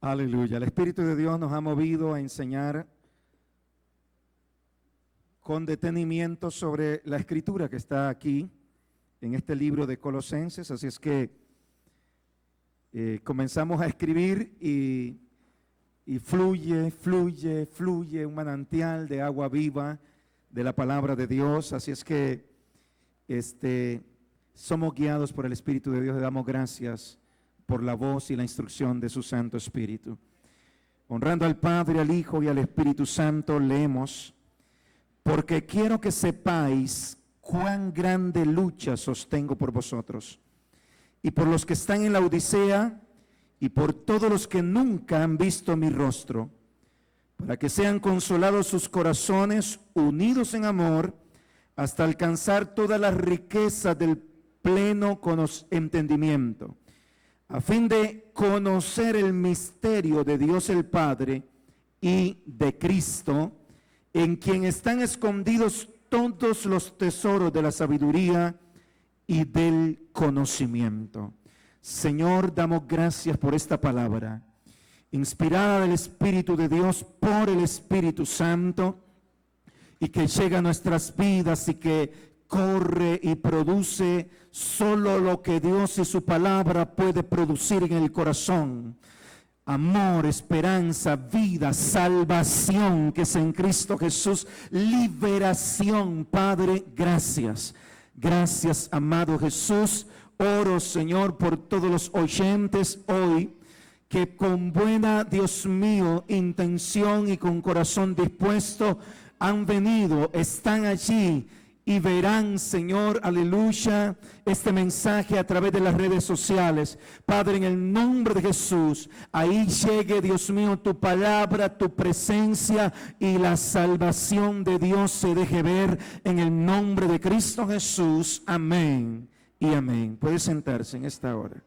Aleluya. El Espíritu de Dios nos ha movido a enseñar con detenimiento sobre la escritura que está aquí en este libro de Colosenses. Así es que comenzamos a escribir y fluye un manantial de agua viva de la palabra de Dios. Así es que somos guiados por el Espíritu de Dios. Le damos gracias por la voz y la instrucción de su Santo Espíritu. Honrando al Padre, al Hijo y al Espíritu Santo, leemos: porque quiero que sepáis cuán grande lucha sostengo por vosotros, y por los que están en la Odisea, y por todos los que nunca han visto mi rostro, para que sean consolados sus corazones, unidos en amor, hasta alcanzar toda la riqueza del pleno entendimiento, a fin de conocer el misterio de Dios el Padre y de Cristo, en quien están escondidos todos los tesoros de la sabiduría y del conocimiento. Señor, damos gracias por esta palabra, inspirada del Espíritu de Dios por el Espíritu Santo, y que llega a nuestras vidas y que corre y produce solo lo que Dios y su palabra puede producir en el corazón: amor, esperanza, vida, salvación que es en Cristo Jesús, liberación. Padre, gracias. Gracias, amado Jesús. Oro, Señor, por todos los oyentes hoy, que con buena, Dios mío, intención y con corazón dispuesto han venido, están allí y verán, Señor, aleluya, este mensaje a través de las redes sociales. Padre, en el nombre de Jesús, ahí llegue, Dios mío, tu palabra, tu presencia, y la salvación de Dios se deje ver en el nombre de Cristo Jesús. Amén y amén. Puede sentarse en esta hora.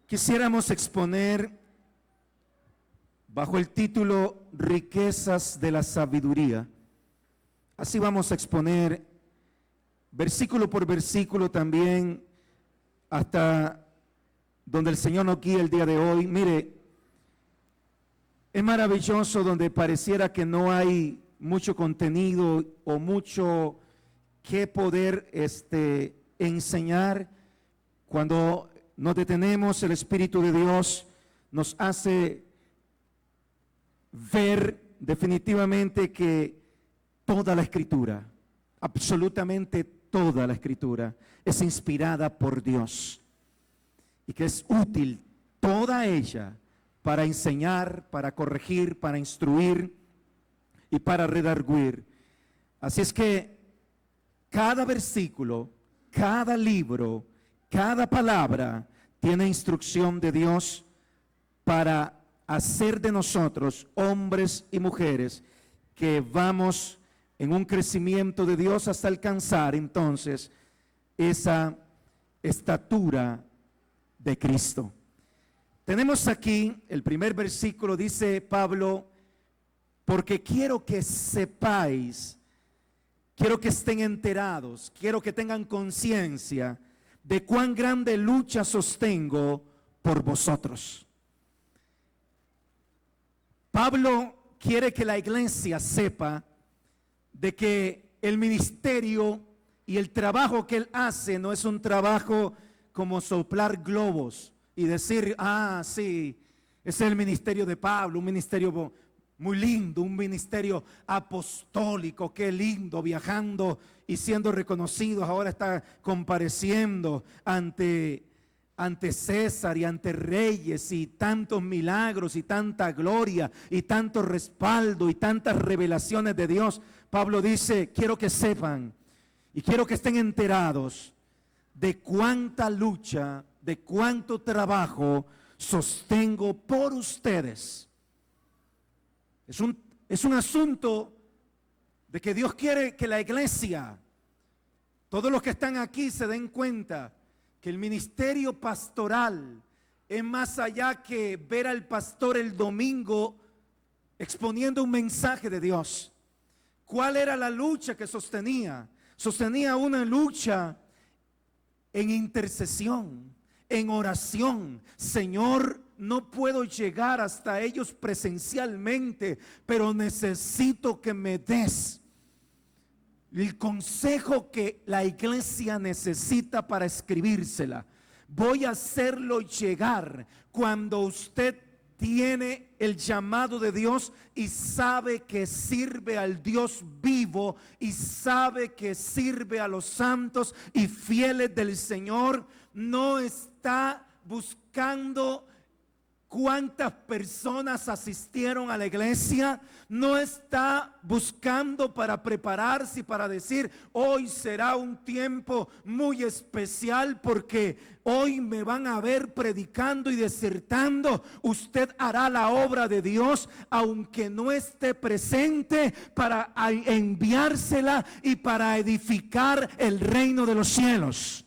Quisiéramos exponer bajo el título Riquezas de la Sabiduría. Así vamos a exponer versículo por versículo también hasta donde el Señor nos guíe el día de hoy. Mire, es maravilloso donde pareciera que no hay mucho contenido o mucho que poder enseñar. Cuando nos detenemos, el Espíritu de Dios nos hace ver definitivamente que toda la Escritura, absolutamente toda la Escritura, es inspirada por Dios, y que es útil toda ella para enseñar, para corregir, para instruir y para redarguir. Así es que cada versículo, cada libro, cada palabra tiene instrucción de Dios para hacer de nosotros hombres y mujeres que vamos en un crecimiento de Dios hasta alcanzar entonces esa estatura de Cristo. Tenemos aquí el primer versículo, dice Pablo: porque quiero que sepáis, quiero que estén enterados, quiero que tengan conciencia de cuán grande lucha sostengo por vosotros. Pablo quiere que la iglesia sepa de que el ministerio y el trabajo que él hace no es un trabajo como soplar globos y decir: ah, sí, ese es el ministerio de Pablo, un ministerio muy lindo, un ministerio apostólico, qué lindo, viajando y siendo reconocidos. Ahora está compareciendo ante César y ante reyes, y tantos milagros y tanta gloria y tanto respaldo y tantas revelaciones de Dios. Pablo dice: quiero que sepan y quiero que estén enterados de cuánta lucha, de cuánto trabajo sostengo por ustedes. Es un asunto de que Dios quiere que la iglesia, todos los que están aquí, se den cuenta que el ministerio pastoral es más allá que ver al pastor el domingo exponiendo un mensaje de Dios. ¿Cuál era la lucha que sostenía? Sostenía una lucha en intercesión, en oración. Señor, no puedo llegar hasta ellos presencialmente, pero necesito que me des el consejo que la iglesia necesita para escribírsela. Voy a hacerlo llegar cuando usted tiene el llamado de Dios y sabe que sirve al Dios vivo y sabe que sirve a los santos y fieles del Señor. No está buscando cuántas personas asistieron a la iglesia, no está buscando para prepararse y para decir, hoy será un tiempo muy especial porque hoy me van a ver predicando y disertando. Usted hará la obra de Dios aunque no esté presente, para enviársela y para edificar el reino de los cielos.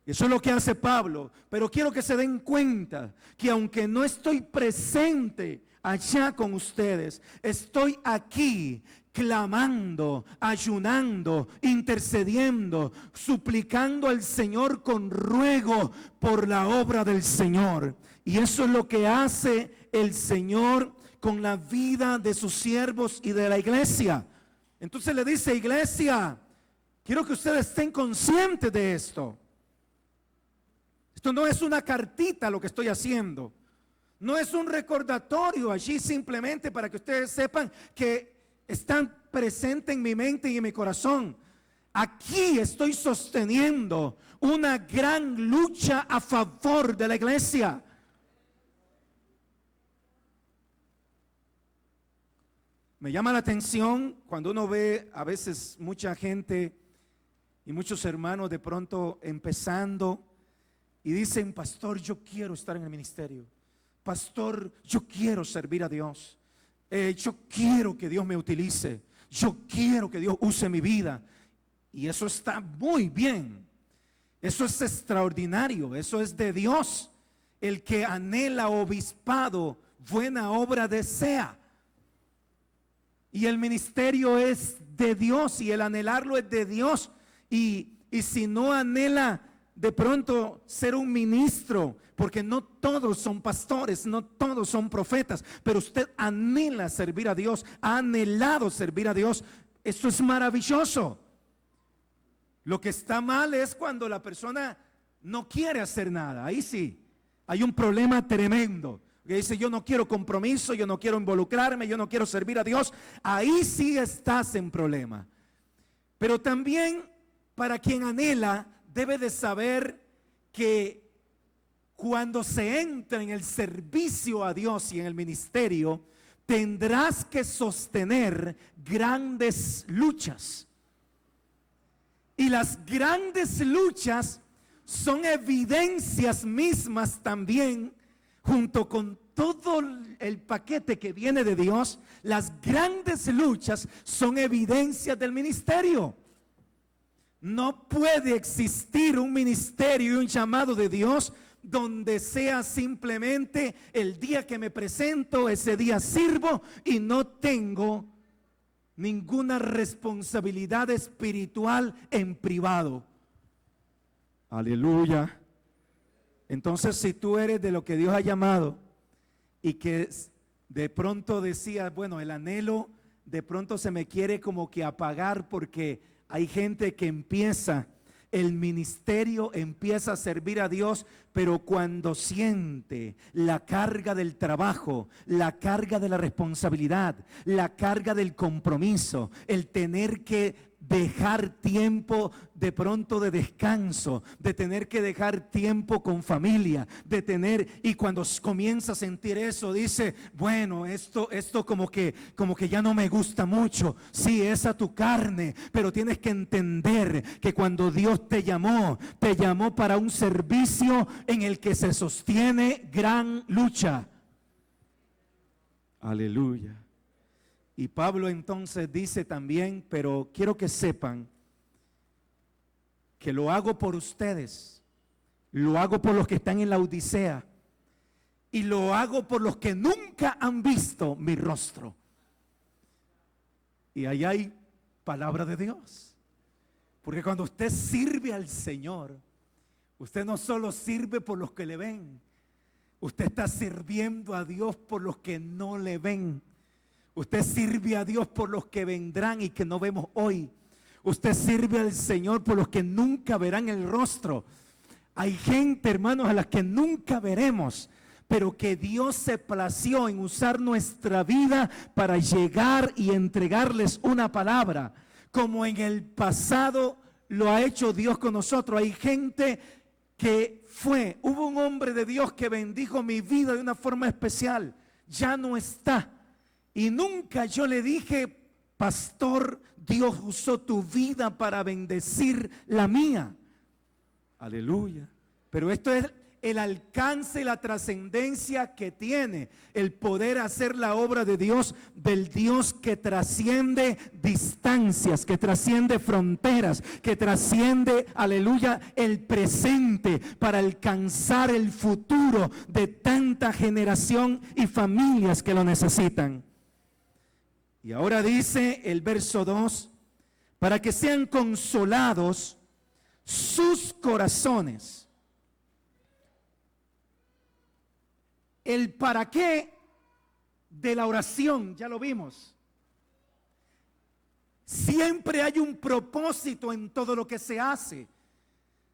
Eso es lo que hace Pablo. Pero quiero que se den cuenta que aunque no estoy presente allá con ustedes, estoy aquí clamando, ayunando, intercediendo, suplicando al Señor con ruego por la obra del Señor. Y eso es lo que hace el Señor con la vida de sus siervos y de la iglesia. Entonces le dice: iglesia, quiero que ustedes estén conscientes de esto. Esto no es una cartita lo que estoy haciendo. No es un recordatorio allí simplemente para que ustedes sepan que están presentes en mi mente y en mi corazón. Aquí estoy sosteniendo una gran lucha a favor de la iglesia. Me llama la atención cuando uno ve a veces mucha gente y muchos hermanos de pronto empezando y dicen: pastor, yo quiero estar en el ministerio. Pastor, yo quiero servir a Dios. Yo quiero que Dios me utilice. Yo quiero que Dios use mi vida. Y eso está muy bien. Eso es extraordinario. Eso es de Dios. El que anhela obispado, buena obra desea. Y el ministerio es de Dios y el anhelarlo es de Dios. Y si no anhela de pronto ser un ministro, porque no todos son pastores, no todos son profetas, pero usted anhela servir a Dios, ha anhelado servir a Dios, eso es maravilloso. Lo que está mal es cuando la persona no quiere hacer nada. Ahí sí, hay un problema tremendo. Que dice: yo no quiero compromiso, yo no quiero involucrarme, yo no quiero servir a Dios. Ahí sí estás en problema. Pero también para quien anhela, debe de saber que cuando se entra en el servicio a Dios y en el ministerio, tendrás que sostener grandes luchas. Y las grandes luchas son evidencias mismas también, junto con todo el paquete que viene de Dios. Las grandes luchas son evidencias del ministerio. No puede existir un ministerio y un llamado de Dios donde sea simplemente el día que me presento, ese día sirvo y no tengo ninguna responsabilidad espiritual en privado. Aleluya. Entonces, si tú eres de lo que Dios ha llamado y que de pronto decías: bueno, el anhelo de pronto se me quiere como que apagar porque hay gente que empieza el ministerio, empieza a servir a Dios, pero cuando siente la carga del trabajo, la carga de la responsabilidad, la carga del compromiso, el tener que dejar tiempo de pronto de descanso, de tener que dejar tiempo con familia, de tener, y cuando comienza a sentir eso, dice: bueno, esto como que ya no me gusta mucho. Sí, es a tu carne, pero tienes que entender que cuando Dios te llamó para un servicio en el que se sostiene gran lucha. Aleluya. Y Pablo entonces dice también: pero quiero que sepan que lo hago por ustedes, lo hago por los que están en la Odisea y lo hago por los que nunca han visto mi rostro. Y ahí hay palabra de Dios. Porque cuando usted sirve al Señor, usted no solo sirve por los que le ven, usted está sirviendo a Dios por los que no le ven. Usted sirve a Dios por los que vendrán y que no vemos hoy. Usted sirve al Señor por los que nunca verán el rostro. Hay gente, hermanos, a las que nunca veremos, pero que Dios se plació en usar nuestra vida para llegar y entregarles una palabra, como en el pasado lo ha hecho Dios con nosotros. Hay gente que hubo un hombre de Dios que bendijo mi vida de una forma especial, ya no está. Y nunca yo le dije: pastor, Dios usó tu vida para bendecir la mía. Aleluya. Pero esto es el alcance y la trascendencia que tiene el poder hacer la obra de Dios, del Dios que trasciende distancias, que trasciende fronteras, que trasciende, aleluya, el presente para alcanzar el futuro de tanta generación y familias que lo necesitan. Y ahora dice el verso 2, para que sean consolados sus corazones. El para qué de la oración, ya lo vimos. Siempre hay un propósito en todo lo que se hace.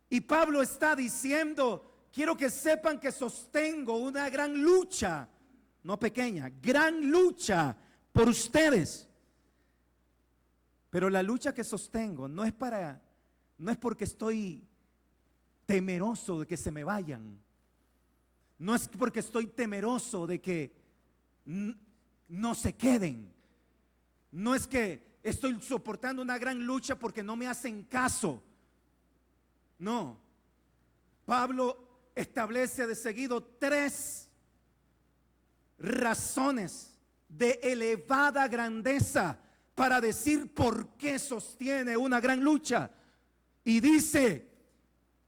Y Pablo está diciendo: quiero que sepan que sostengo una gran lucha, no pequeña, gran lucha por ustedes. Pero la lucha que sostengo no es porque estoy temeroso de que se me vayan. No es porque estoy temeroso de que no se queden. No es que estoy soportando una gran lucha porque no me hacen caso. No. Pablo establece de seguido 3 razones de elevada grandeza para decir por qué sostiene una gran lucha. Y dice,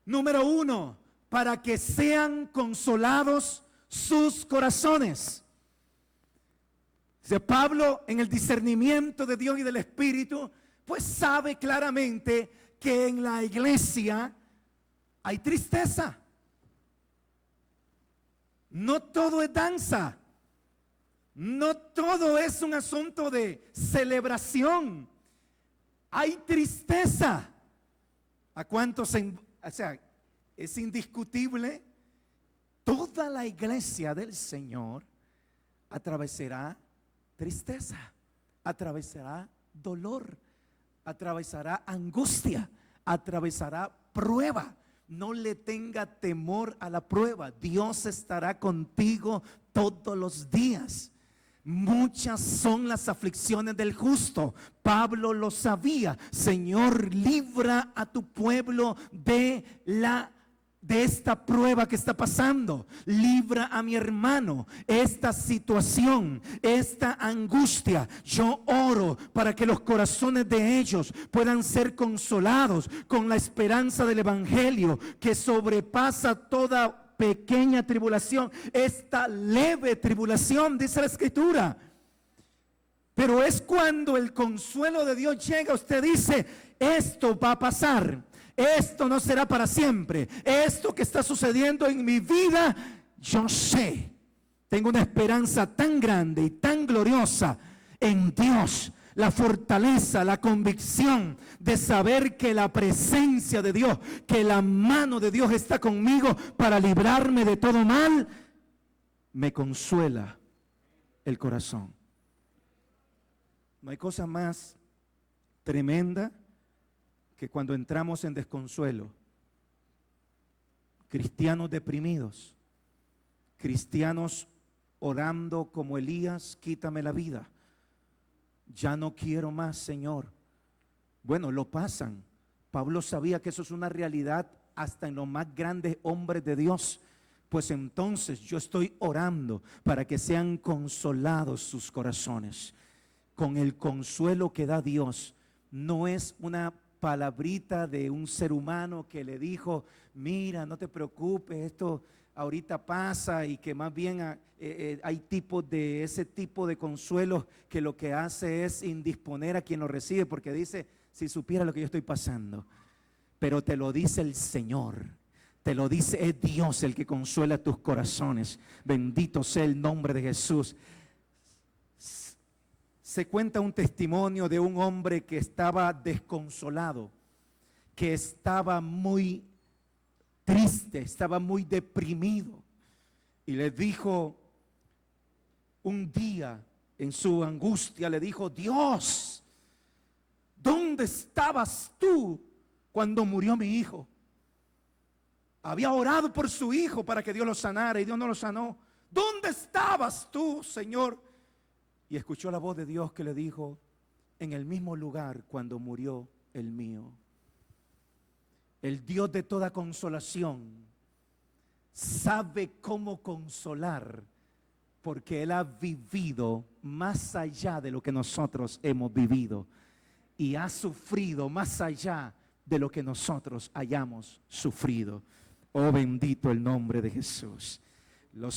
número 1, para que sean consolados sus corazones. Dice Pablo, en el discernimiento de Dios y del Espíritu, pues sabe claramente que en la iglesia hay tristeza. No todo es danza. No todo es un asunto de celebración. Hay tristeza. ¿A cuántos? O sea, es indiscutible. Toda la iglesia del Señor atravesará tristeza, atravesará dolor, atravesará angustia, atravesará prueba. No le tenga temor a la prueba. Dios estará contigo todos los días. Muchas son las aflicciones del justo. Pablo lo sabía. Señor, libra a tu pueblo de esta prueba que está pasando. Libra a mi hermano esta situación, esta angustia. Yo oro para que los corazones de ellos puedan ser consolados con la esperanza del evangelio que sobrepasa toda pequeña tribulación, esta leve tribulación, dice la escritura. Pero es cuando el consuelo de Dios llega, usted dice: esto va a pasar. Esto no será para siempre. Esto que está sucediendo en mi vida, yo sé, tengo una esperanza tan grande y tan gloriosa en Dios. La fortaleza, la convicción de saber que la presencia de Dios, que la mano de Dios está conmigo para librarme de todo mal, me consuela el corazón. No hay cosa más tremenda que cuando entramos en desconsuelo, cristianos deprimidos, cristianos orando como Elías: quítame la vida, ya no quiero más, Señor. Bueno, lo pasan. Pablo sabía que eso es una realidad hasta en los más grandes hombres de Dios. Pues entonces yo estoy orando para que sean consolados sus corazones con el consuelo que da Dios. No es una palabrita de un ser humano que le dijo: mira, no te preocupes, esto ahorita pasa, y que más bien hay tipos de ese tipo de consuelo que lo que hace es indisponer a quien lo recibe, porque dice: si supiera lo que yo estoy pasando. Pero te lo dice el Señor. Te lo dice, es Dios el que consuela tus corazones. Bendito sea el nombre de Jesús. Se cuenta un testimonio de un hombre que estaba desconsolado, que estaba muy triste, estaba muy deprimido. Y le dijo un día, en su angustia, le dijo: Dios, ¿dónde estabas tú cuando murió mi hijo? Había orado por su hijo para que Dios lo sanara y Dios no lo sanó. ¿Dónde estabas tú, Señor? Y escuchó la voz de Dios que le dijo: en el mismo lugar cuando murió el mío. El Dios de toda consolación sabe cómo consolar, porque Él ha vivido más allá de lo que nosotros hemos vivido y ha sufrido más allá de lo que nosotros hayamos sufrido. Oh, bendito el nombre de Jesús. El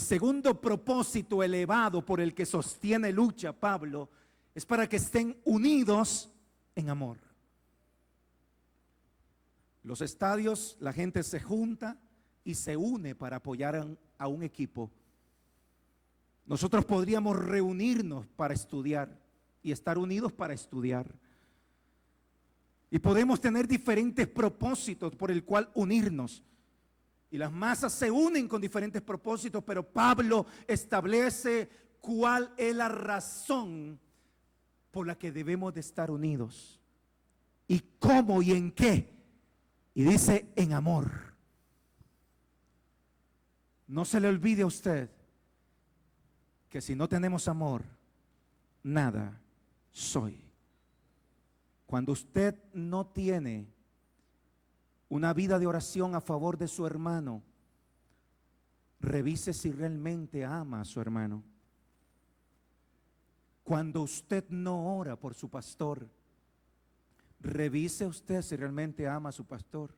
segundo propósito elevado por el que sostiene lucha Pablo es para que estén unidos en amor. Los estadios, la gente se junta y se une para apoyar a un equipo. Nosotros podríamos reunirnos para estudiar y estar unidos para estudiar. Y podemos tener diferentes propósitos por el cual unirnos. Y las masas se unen con diferentes propósitos, pero Pablo establece cuál es la razón por la que debemos de estar unidos. Y cómo y en qué. Y dice: en amor. No se le olvide a usted que si no tenemos amor, nada soy. Cuando usted no tiene una vida de oración a favor de su hermano, revise si realmente ama a su hermano. Cuando usted no ora por su pastor, revise usted si realmente ama a su pastor.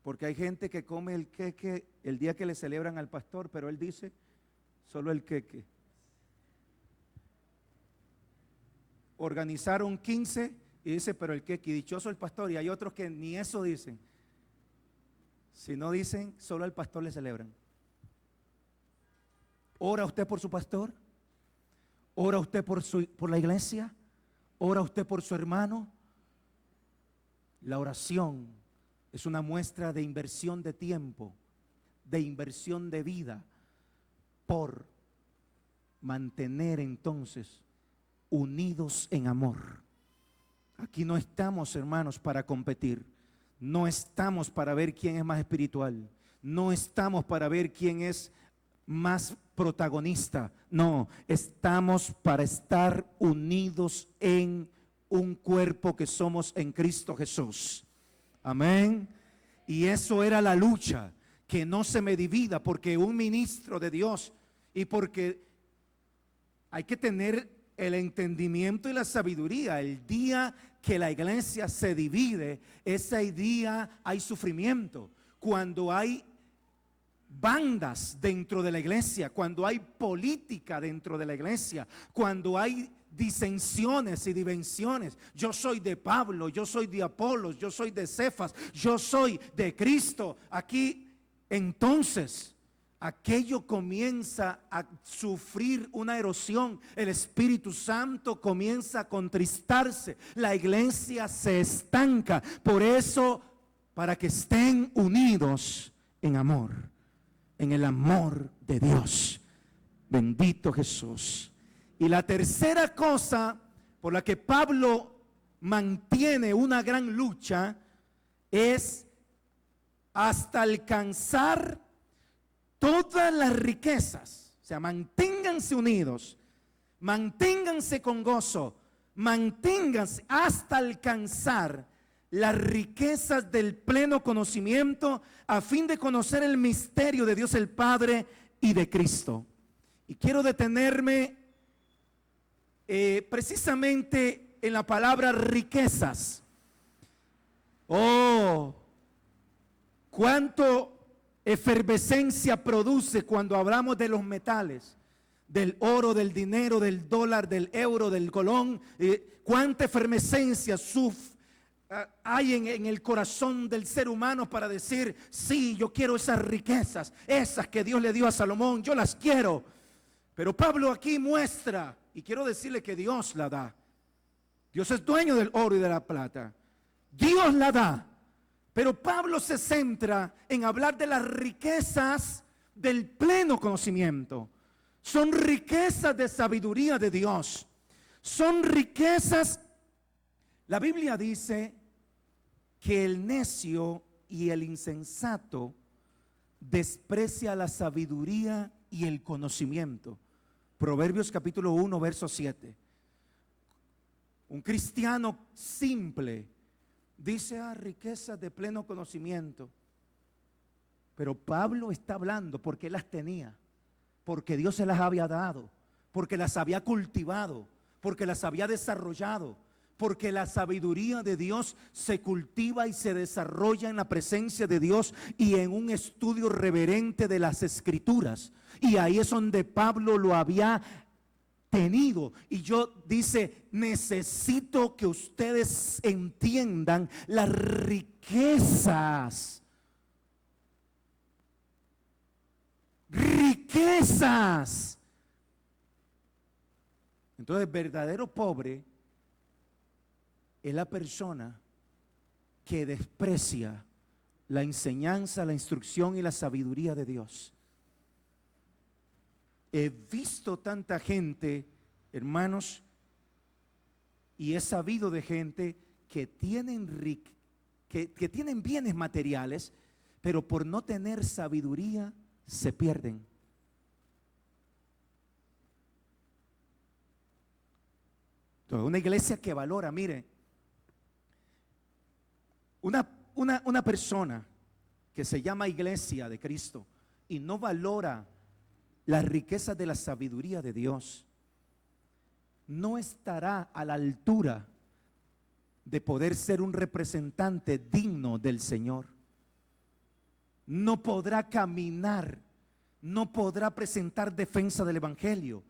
Porque hay gente que come el queque el día que le celebran al pastor, pero él dice: solo el queque. Organizaron 15 y dice: pero el queque, dichoso el pastor. Y hay otros que ni eso dicen. Si no dicen, solo al pastor le celebran. ¿Ora usted por su pastor? ¿Ora usted por la iglesia? ¿Ora usted por su hermano? La oración es una muestra de inversión de tiempo, de inversión de vida, por mantener entonces unidos en amor. Aquí no estamos, hermanos, para competir. No estamos para ver quién es más espiritual. No estamos para ver quién es más protagonista. No, estamos para estar unidos en un cuerpo que somos en Cristo Jesús. Amén. Y eso era la lucha, que no se me divida, porque un ministro de Dios y porque hay que tener el entendimiento y la sabiduría. El día que la iglesia se divide, ese día hay sufrimiento. Cuando hay bandas dentro de la iglesia, cuando hay política dentro de la iglesia, cuando hay disensiones y divisiones. Yo soy de Pablo, yo soy de Apolos, yo soy de Cefas, yo soy de Cristo. Aquí entonces aquello comienza a sufrir una erosión. El Espíritu Santo comienza a contristarse. La iglesia se estanca. Por eso, para que estén unidos en amor, en el amor de Dios. Bendito Jesús. Y la tercera cosa por la que Pablo mantiene una gran lucha es hasta alcanzar todas las riquezas. O sea, manténganse unidos, manténganse con gozo, manténganse hasta alcanzar las riquezas del pleno conocimiento, a fin de conocer el misterio de Dios el Padre y de Cristo. Y quiero detenerme precisamente en la palabra riquezas. Oh, cuánto efervescencia produce cuando hablamos de los metales, del oro, del dinero, del dólar, del euro, del colón. Cuánta efervescencia hay en el corazón del ser humano para decir, sí, yo quiero esas riquezas, esas que Dios le dio a Salomón, yo las quiero. Pero Pablo aquí muestra, y quiero decirle que Dios la da. Dios es dueño del oro y de la plata. Dios la da. Pero Pablo se centra en hablar de las riquezas del pleno conocimiento. Son riquezas de sabiduría de Dios. Son riquezas. La Biblia dice que el necio y el insensato desprecia la sabiduría y el conocimiento. Proverbios capítulo 1, verso 7. Un cristiano simple dice, riquezas de pleno conocimiento. Pero Pablo está hablando porque él las tenía, porque Dios se las había dado, porque las había cultivado, porque las había desarrollado, porque la sabiduría de Dios se cultiva y se desarrolla en la presencia de Dios y en un estudio reverente de las Escrituras. Y ahí es donde Pablo lo había tenido. Y dice, necesito que ustedes entiendan las riquezas. Riquezas. Entonces, verdadero pobre es la persona que desprecia la enseñanza, la instrucción y la sabiduría de Dios. He visto tanta gente, hermanos, y he sabido de gente que tienen bienes materiales, pero por no tener sabiduría se pierden. Entonces, una iglesia que valora, mire, una persona que se llama Iglesia de Cristo y no valora las riquezas de la sabiduría de Dios, no estará a la altura de poder ser un representante digno del Señor. No podrá caminar, no podrá presentar defensa del Evangelio.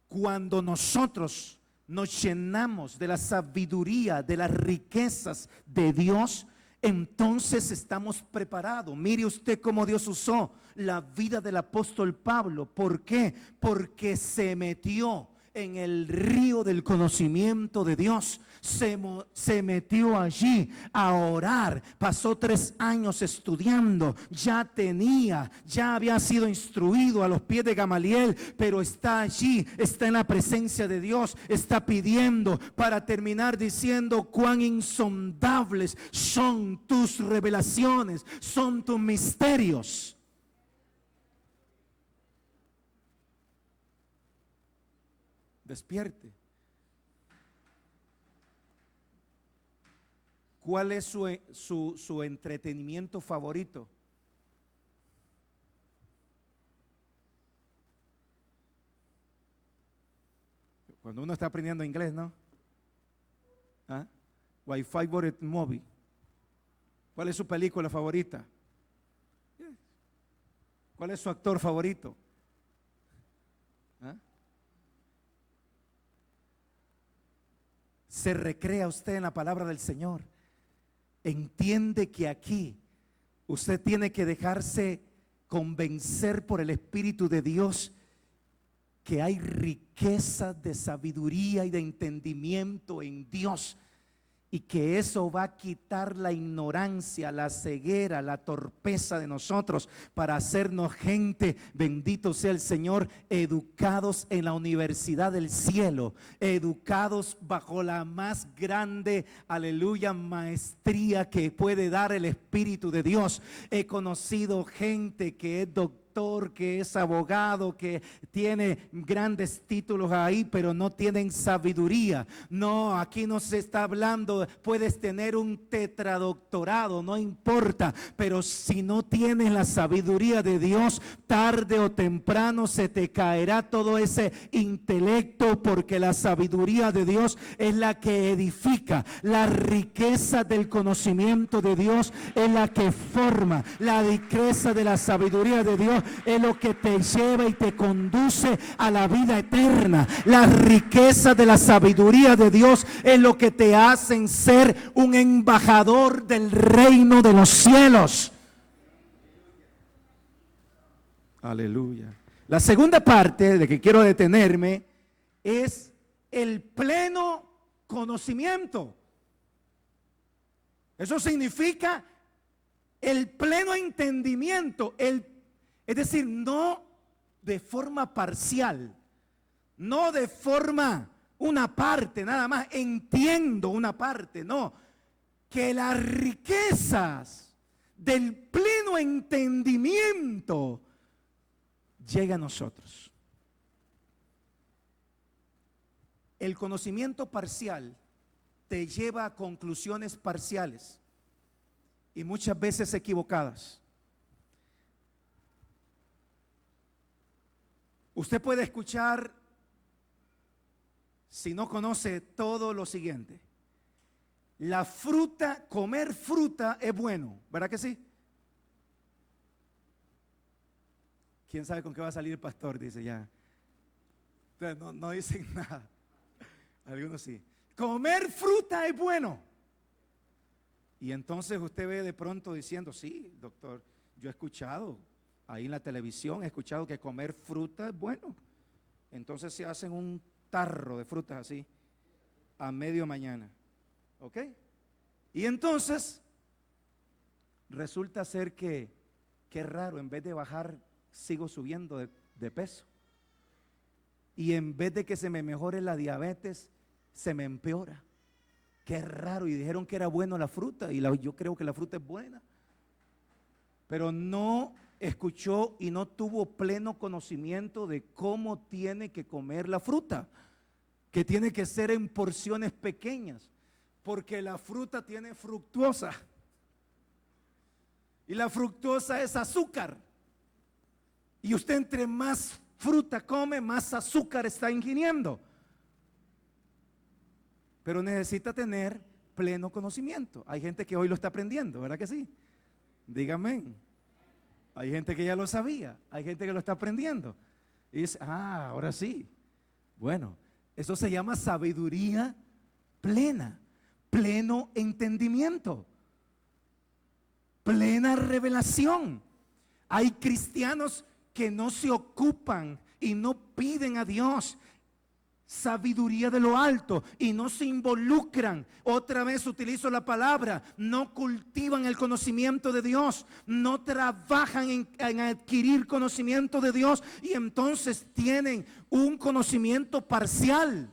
Cuando nosotros nos llenamos de la sabiduría, de las riquezas de Dios, entonces estamos preparados. Mire usted cómo Dios usó la vida del apóstol Pablo. ¿Por qué? Porque se metió en el río del conocimiento de Dios. Se metió allí a orar. Pasó 3 años estudiando. Ya había sido instruido a los pies de Gamaliel, pero está allí, está en la presencia de Dios, está pidiendo, para terminar diciendo, cuán insondables son tus revelaciones, son tus misterios. Despierte. ¿Cuál es su entretenimiento favorito? Cuando uno está aprendiendo inglés, ¿no? My favorite movie. ¿Cuál es su película favorita? ¿Cuál es su actor favorito? Se recrea usted en la palabra del Señor. Entiende que aquí usted tiene que dejarse convencer por el Espíritu de Dios que hay riqueza de sabiduría y de entendimiento en Dios, y que eso va a quitar la ignorancia, la ceguera, la torpeza de nosotros para hacernos gente, bendito sea el Señor, educados en la universidad del cielo, educados bajo la más grande, aleluya, maestría que puede dar el Espíritu de Dios. He conocido gente que es doctor, que es abogado, que tiene grandes títulos ahí, pero no tienen sabiduría. No, aquí no se está hablando, puedes tener un tetradoctorado, no importa, pero si no tienes la sabiduría de Dios, tarde o temprano se te caerá todo ese intelecto, porque la sabiduría de Dios es la que edifica. La riqueza del conocimiento de Dios es la que forma. La riqueza de la sabiduría de Dios es lo que te lleva y te conduce a la vida eterna. La riqueza de la sabiduría de Dios es lo que te hacen ser un embajador del reino de los cielos. Aleluya. La segunda parte de que quiero detenerme es el pleno conocimiento. Eso significa el pleno entendimiento, es decir, no de forma parcial, no de forma una parte, nada más entiendo una parte, no, que las riquezas del pleno entendimiento lleguen a nosotros. El conocimiento parcial te lleva a conclusiones parciales y muchas veces equivocadas. Usted puede escuchar, si no conoce todo, lo siguiente: la fruta, comer fruta es bueno, ¿verdad que sí? ¿Quién sabe con qué va a salir el pastor? Dice ya. No dicen nada. Algunos sí. Comer fruta es bueno. Y entonces usted ve de pronto diciendo, sí, doctor, yo he escuchado, ahí en la televisión he escuchado que comer fruta es bueno. Entonces se hacen un tarro de frutas así, a medio mañana. ¿Ok? Y entonces, resulta ser que, qué raro, en vez de bajar, sigo subiendo de peso. Y en vez de que se me mejore la diabetes, se me empeora. Qué raro, y dijeron que era bueno la fruta, y yo creo que la fruta es buena. Pero no escuchó y no tuvo pleno conocimiento de cómo tiene que comer la fruta, que tiene que ser en porciones pequeñas, porque la fruta tiene fructuosa, y la fructuosa es azúcar, y usted entre más fruta come, más azúcar está ingiriendo. Pero necesita tener pleno conocimiento. Hay gente que hoy lo está aprendiendo, ¿verdad que sí? Dígame. Hay gente que ya lo sabía, hay gente que lo está aprendiendo. Y dice, ahora sí. Bueno, eso se llama sabiduría plena, pleno entendimiento, plena revelación. Hay cristianos que no se ocupan y no piden a Dios sabiduría de lo alto y no se involucran. Otra vez utilizo la palabra, no cultivan el conocimiento de Dios, no trabajan en adquirir conocimiento de Dios, y entonces tienen un conocimiento parcial.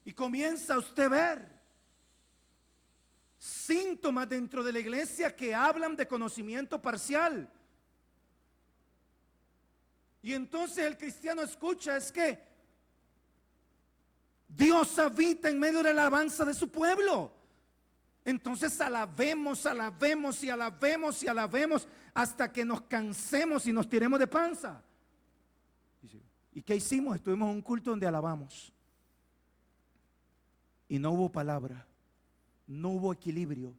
Y comienza usted a ver síntomas dentro de la iglesia que hablan de conocimiento parcial. Y entonces el cristiano escucha, es que Dios habita en medio de la alabanza de su pueblo. Entonces alabemos, alabemos y alabemos y alabemos hasta que nos cansemos y nos tiremos de panza. ¿Y qué hicimos? Estuvimos en un culto donde alabamos y no hubo palabra, no hubo equilibrio,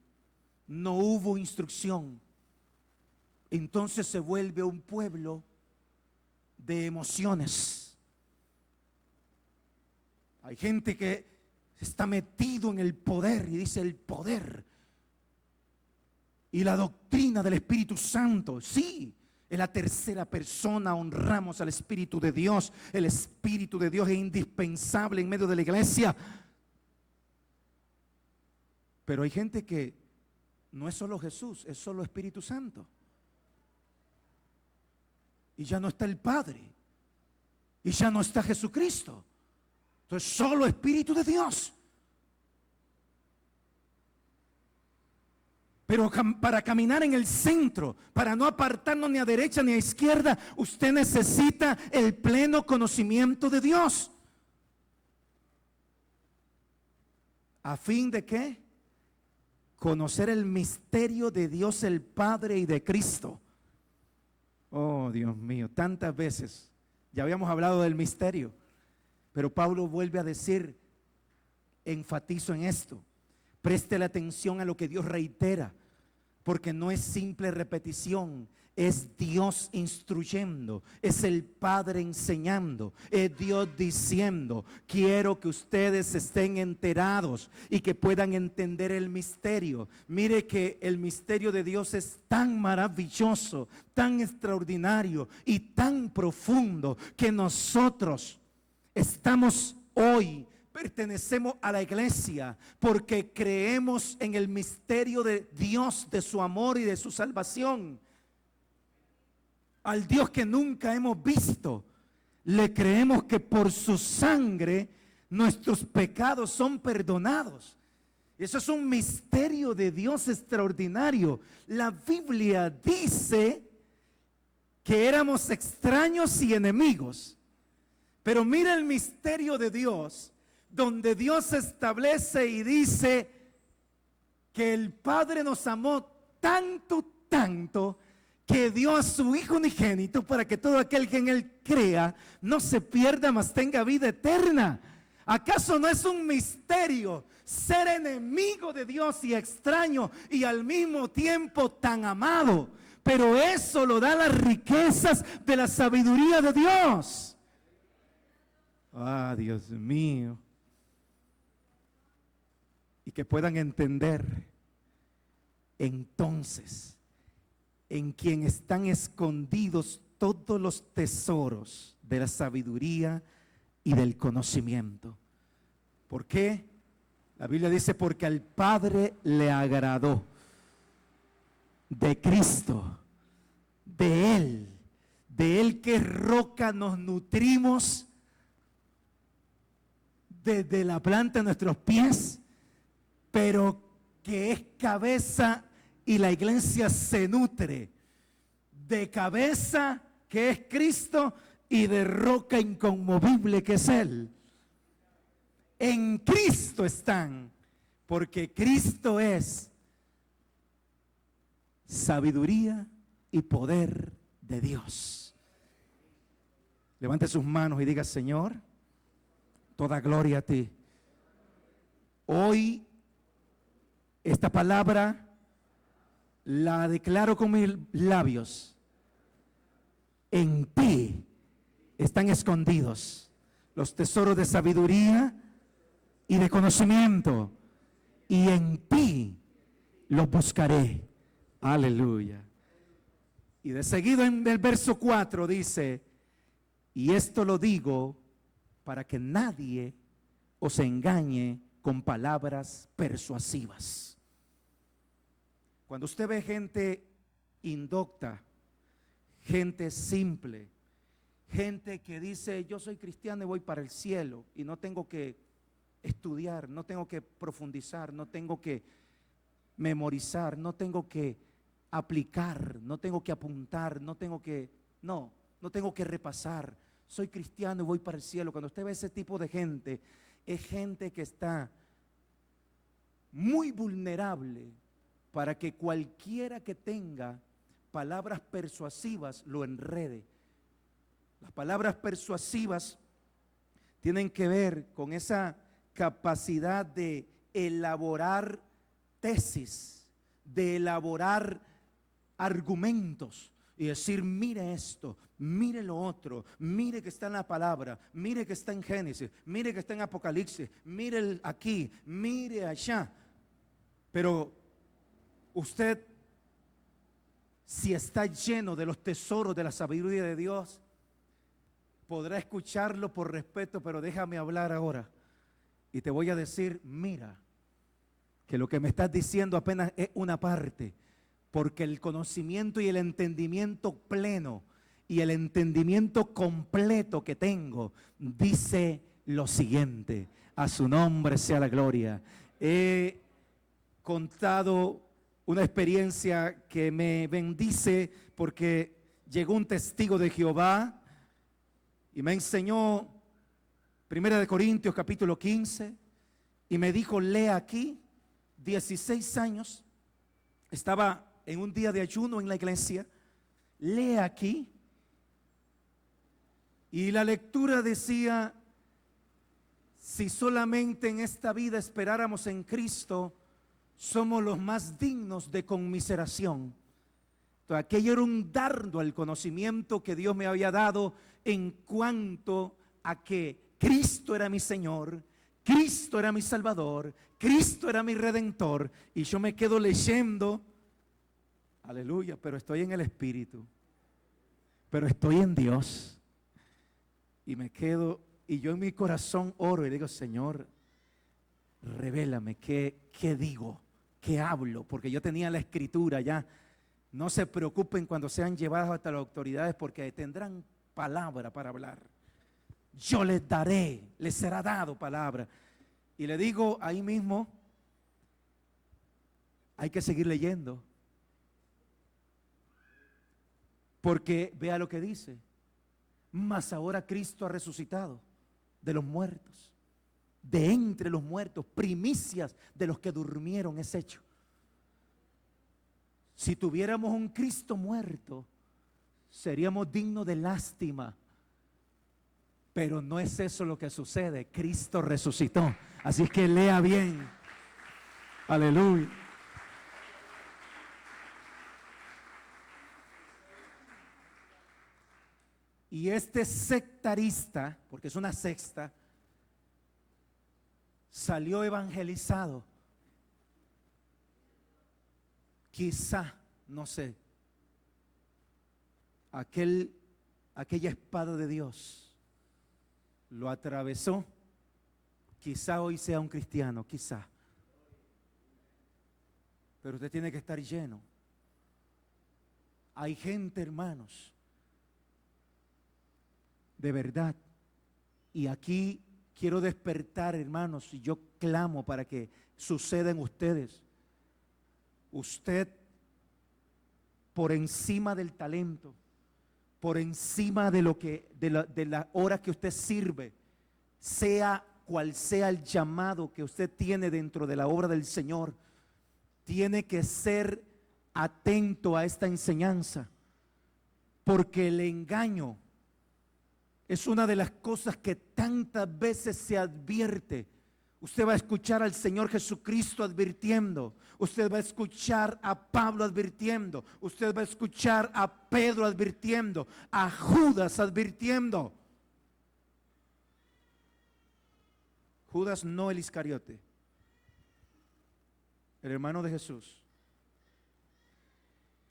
no hubo instrucción. Entonces se vuelve un pueblo de emociones. Hay gente que está metido en el poder y dice el poder y la doctrina del Espíritu Santo. Sí, en la tercera persona honramos al Espíritu de Dios. El Espíritu de Dios es indispensable en medio de la iglesia. Pero hay gente que no es solo Jesús, es solo Espíritu Santo. Y ya no está el Padre, y ya no está Jesucristo. Entonces solo Espíritu de Dios. Pero para caminar en el centro, para no apartarnos ni a derecha ni a izquierda, usted necesita el pleno conocimiento de Dios. ¿A fin de qué? Conocer el misterio de Dios el Padre y de Cristo. Oh, Dios mío, tantas veces ya habíamos hablado del misterio. Pero Pablo vuelve a decir, enfatizo en esto, preste la atención a lo que Dios reitera, porque no es simple repetición, Es Dios instruyendo, es el Padre enseñando, es Dios diciendo: quiero que ustedes estén enterados y que puedan entender el misterio. Mire que el misterio de Dios es tan maravilloso, tan extraordinario y tan profundo, que nosotros estamos hoy, pertenecemos a la iglesia porque creemos en el misterio de Dios, de su amor y de su salvación. Al Dios que nunca hemos visto, le creemos que por su sangre nuestros pecados son perdonados. Eso es un misterio de Dios extraordinario. La Biblia dice que éramos extraños y enemigos, pero mira el misterio de Dios, donde Dios establece y dice que el Padre nos amó tanto, tanto, que dio a su Hijo unigénito para que todo aquel que en Él crea no se pierda, mas tenga vida eterna. ¿Acaso no es un misterio ser enemigo de Dios y extraño y al mismo tiempo tan amado? Pero eso lo da las riquezas de la sabiduría de Dios. Ah, Dios mío. Y que puedan entender entonces en quien están escondidos todos los tesoros de la sabiduría y del conocimiento. ¿Por qué? La Biblia dice: porque al Padre le agradó de Cristo, de Él que es roca, nos nutrimos desde la planta de nuestros pies, pero que es cabeza, y la iglesia se nutre de cabeza, que es Cristo, y de roca inconmovible, que es Él. En Cristo están, porque Cristo es sabiduría y poder de Dios. Levante sus manos y diga: Señor, toda gloria a ti. Hoy esta palabra la declaro con mis labios. En ti están escondidos los tesoros de sabiduría y de conocimiento, y en ti los buscaré. Aleluya. Y de seguido en el verso 4 dice: y esto lo digo para que nadie os engañe con palabras persuasivas. Cuando usted ve gente indocta, gente simple, gente que dice: yo soy cristiano y voy para el cielo y no tengo que estudiar, no tengo que profundizar, no tengo que memorizar, no tengo que aplicar, no tengo que apuntar, no tengo que repasar, soy cristiano y voy para el cielo. Cuando usted ve ese tipo de gente, es gente que está muy vulnerable para que cualquiera que tenga palabras persuasivas lo enrede. Las palabras persuasivas tienen que ver con esa capacidad de elaborar tesis, de elaborar argumentos y decir: mire esto, mire lo otro, mire que está en la palabra, mire que está en Génesis, mire que está en Apocalipsis, mire aquí, mire allá. Pero usted, si está lleno de los tesoros de la sabiduría de Dios, podrá escucharlo por respeto, pero déjame hablar ahora. Y te voy a decir: mira, que lo que me estás diciendo apenas es una parte, porque el conocimiento y el entendimiento pleno y el entendimiento completo que tengo dice lo siguiente: a su nombre sea la gloria. He contado una experiencia que me bendice, porque llegó un testigo de Jehová y me enseñó 1 Corintios capítulo 15 y me dijo: lee aquí. 16 años, estaba en un día de ayuno en la iglesia, lee aquí, y la lectura decía: si solamente en esta vida esperáramos en Cristo, somos los más dignos de conmiseración. Entonces, aquello era un dardo al conocimiento que Dios me había dado en cuanto a que Cristo era mi Señor, Cristo era mi Salvador, Cristo era mi Redentor. Y yo me quedo leyendo, aleluya, pero estoy en el Espíritu, pero estoy en Dios. Y me quedo, y yo en mi corazón oro y digo, Señor, revélame qué digo, qué hablo, porque yo tenía la escritura ya. No se preocupen cuando sean llevados hasta las autoridades, porque tendrán palabra para hablar. Yo les daré, les será dado palabra. Y le digo ahí mismo, hay que seguir leyendo. Porque vea lo que dice. Mas ahora Cristo ha resucitado de los muertos, de entre los muertos, primicias de los que durmieron es hecho. Si tuviéramos un Cristo muerto, seríamos dignos de lástima. Pero no es eso lo que sucede. Cristo resucitó. Así que lea bien. Aleluya. Y este sectarista, porque es una secta, salió evangelizado. Quizá, no sé, aquella espada de Dios lo atravesó. Quizá hoy sea un cristiano, quizá. Pero usted tiene que estar lleno. Hay gente, hermanos, de verdad. Y aquí quiero despertar, hermanos, y yo clamo para que suceda en ustedes. Usted, por encima del talento, por encima de lo que, de la hora que usted sirve, sea cual sea el llamado que usted tiene dentro de la obra del Señor, tiene que ser atento a esta enseñanza, porque el engaño es una de las cosas que tantas veces se advierte. Usted va a escuchar al Señor Jesucristo advirtiendo. Usted va a escuchar a Pablo advirtiendo. Usted va a escuchar a Pedro advirtiendo. A Judas advirtiendo. Judas no el Iscariote, el hermano de Jesús.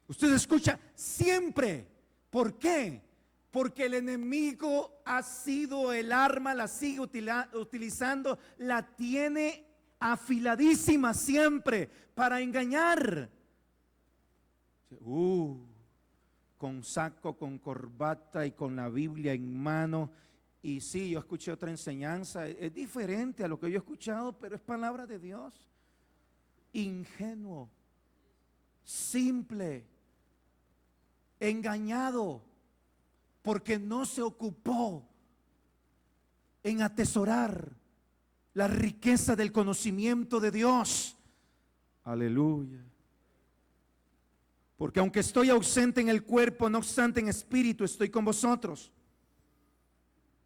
Usted escucha siempre. ¿Por qué? Porque el enemigo ha sido el arma, la sigue utilizando, la tiene afiladísima siempre para engañar. Con saco, con corbata y con la Biblia en mano. Y sí, yo escuché otra enseñanza, es diferente a lo que yo he escuchado, pero es palabra de Dios. Ingenuo, simple, engañado, porque no se ocupó en atesorar la riqueza del conocimiento de Dios. Aleluya. Porque aunque estoy ausente en el cuerpo, no obstante en espíritu estoy con vosotros.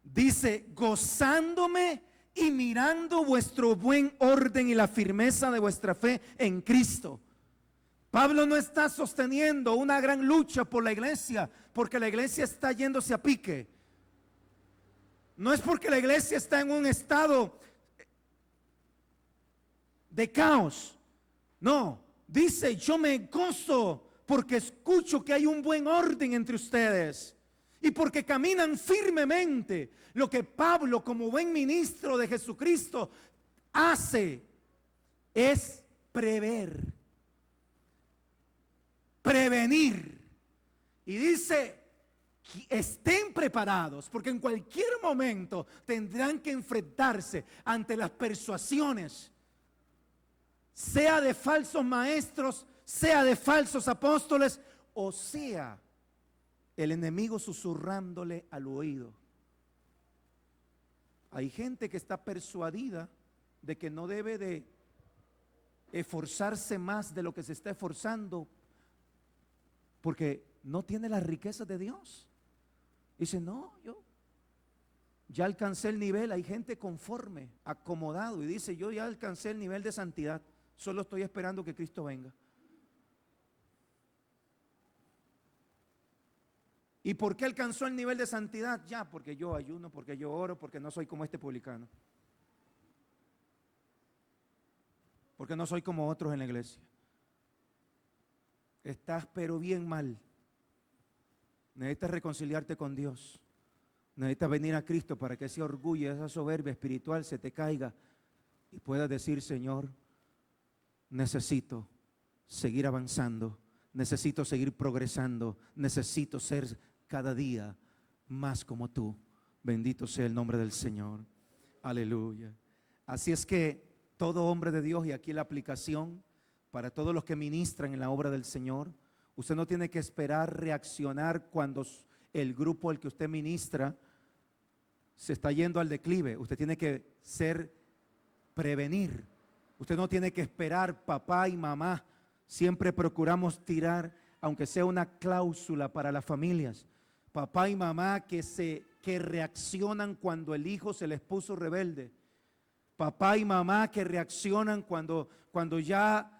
Dice, gozándome y mirando vuestro buen orden y la firmeza de vuestra fe en Cristo. Pablo no está sosteniendo una gran lucha por la iglesia, porque la iglesia está yéndose a pique. No es porque la iglesia está en un estado de caos. No, dice, yo me gozo porque escucho que hay un buen orden entre ustedes y porque caminan firmemente. Lo que Pablo, como buen ministro de Jesucristo, hace es prevenir. Y dice, estén preparados, porque en cualquier momento tendrán que enfrentarse ante las persuasiones, sea de falsos maestros, sea de falsos apóstoles, o sea el enemigo susurrándole al oído. Hay gente que está persuadida de que no debe de esforzarse más de lo que se está esforzando, porque no tiene las riquezas de Dios. Dice, no, yo ya alcancé el nivel. Hay gente conforme, acomodado, y dice, yo ya alcancé el nivel de santidad, solo estoy esperando que Cristo venga. ¿Y por qué alcanzó el nivel de santidad? Ya, porque yo ayuno, porque yo oro, porque no soy como este publicano. Porque no soy como otros en la iglesia. Estás pero bien mal. Necesitas reconciliarte con Dios. Necesitas venir a Cristo para que ese orgullo, esa soberbia espiritual se te caiga y puedas decir: Señor, necesito seguir avanzando, necesito seguir progresando, necesito ser cada día más como tú. Bendito sea el nombre del Señor. Aleluya. Así es que todo hombre de Dios, y aquí la aplicación para todos los que ministran en la obra del Señor, usted no tiene que esperar reaccionar cuando el grupo al que usted ministra se está yendo al declive. Usted tiene que prevenir. Usted no tiene que esperar. Papá y mamá siempre procuramos tirar, aunque sea una cláusula para las familias. Papá y mamá que reaccionan cuando el hijo se les puso rebelde. Papá y mamá que reaccionan cuando ya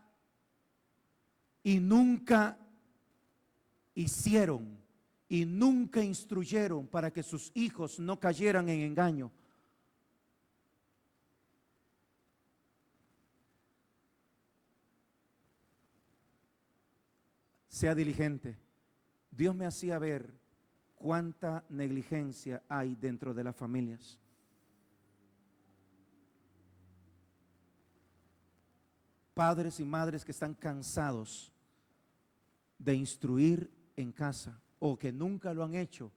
y nunca hicieron y nunca instruyeron para que sus hijos no cayeran en engaño. Sea diligente. Dios me hacía ver cuánta negligencia hay dentro de las familias. Padres y madres que están cansados de instruir en casa o que nunca lo han hecho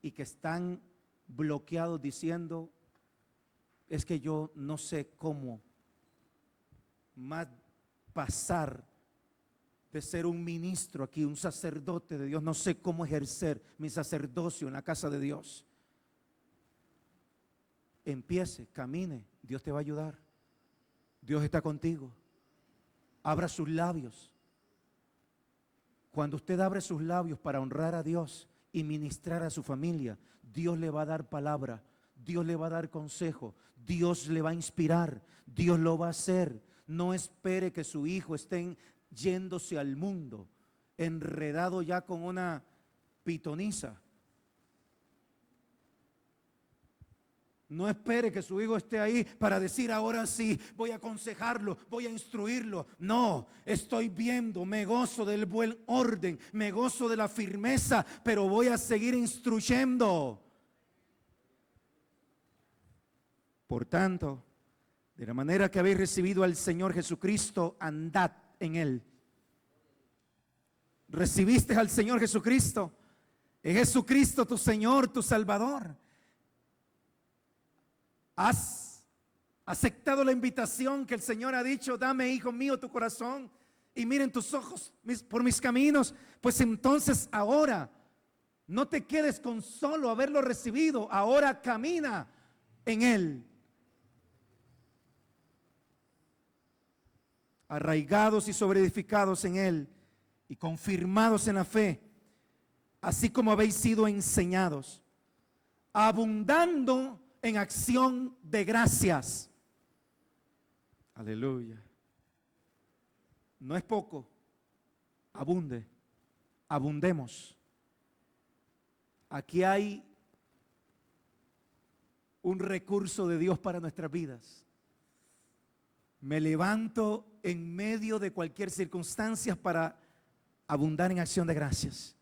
y que están bloqueados diciendo: es que yo no sé cómo más pasar de ser un ministro aquí, un sacerdote de Dios, no sé cómo ejercer mi sacerdocio en la casa de Dios. Empiece, camine, Dios te va a ayudar. Dios está contigo. Abra sus labios. Cuando usted abre sus labios para honrar a Dios y ministrar a su familia, Dios le va a dar palabra, Dios le va a dar consejo, Dios le va a inspirar, Dios lo va a hacer. No espere que su hijo esté yéndose al mundo, enredado ya con una pitoniza. No espere que su hijo esté ahí para decir: ahora sí, voy a aconsejarlo, voy a instruirlo. No, estoy viendo, me gozo del buen orden, me gozo de la firmeza, pero voy a seguir instruyendo. Por tanto, de la manera que habéis recibido al Señor Jesucristo, andad en Él. ¿Recibiste al Señor Jesucristo? ¿Es Jesucristo tu Señor, tu Salvador? ¿Has aceptado la invitación que el Señor ha dicho: dame, hijo mío, tu corazón y miren tus ojos por mis caminos? Pues entonces ahora no te quedes con solo haberlo recibido, ahora camina en Él. Arraigados y sobreedificados en Él y confirmados en la fe, así como habéis sido enseñados, abundando en acción de gracias. Aleluya. No es poco. Abunde. Abundemos. Aquí hay un recurso de Dios para nuestras vidas. Me levanto en medio de cualquier circunstancia para abundar en acción de gracias.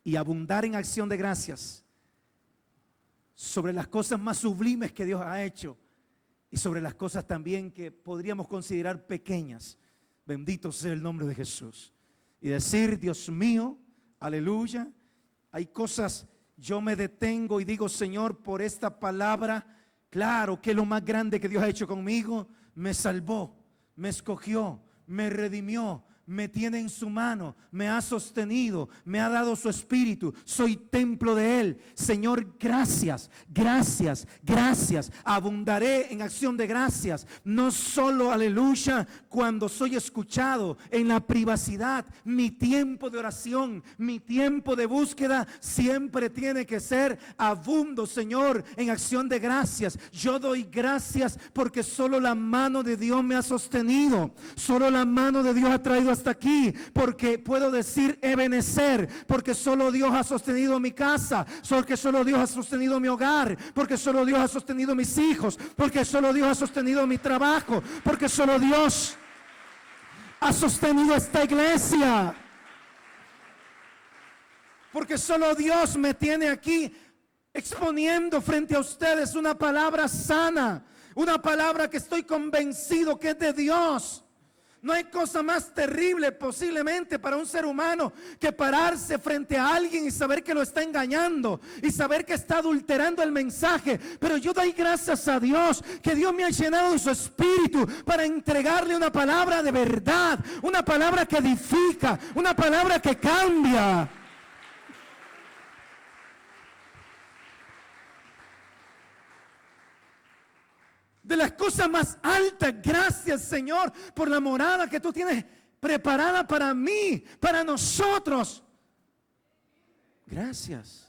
Y abundar en acción de gracias sobre las cosas más sublimes que Dios ha hecho y sobre las cosas también que podríamos considerar pequeñas. Bendito sea el nombre de Jesús. Y decir: Dios mío, aleluya, hay cosas, yo me detengo y digo: Señor, por esta palabra, claro que lo más grande que Dios ha hecho conmigo, me salvó, me escogió, me redimió, me tiene en su mano, me ha sostenido, me ha dado su espíritu, soy templo de Él. Señor, gracias, gracias, gracias. Abundaré en acción de gracias, no solo, aleluya, cuando soy escuchado en la privacidad. Mi tiempo de oración, mi tiempo de búsqueda siempre tiene que ser abundo, Señor, en acción de gracias. Yo doy gracias porque solo la mano de Dios me ha sostenido, solo la mano de Dios ha traído hasta hasta aquí, porque puedo decir Ebenezer, porque solo Dios ha sostenido mi casa, porque solo Dios ha sostenido mi hogar, porque solo Dios ha sostenido mis hijos, porque solo Dios ha sostenido mi trabajo, porque solo Dios ha sostenido esta iglesia, porque solo Dios me tiene aquí exponiendo frente a ustedes una palabra sana, una palabra que estoy convencido que es de Dios. No hay cosa más terrible posiblemente para un ser humano que pararse frente a alguien y saber que lo está engañando y saber que está adulterando el mensaje. Pero yo doy gracias a Dios que Dios me ha llenado de su espíritu para entregarle una palabra de verdad, una palabra que edifica, una palabra que cambia. De las cosas más altas, gracias Señor por la morada que tú tienes preparada para mí, para nosotros. Gracias.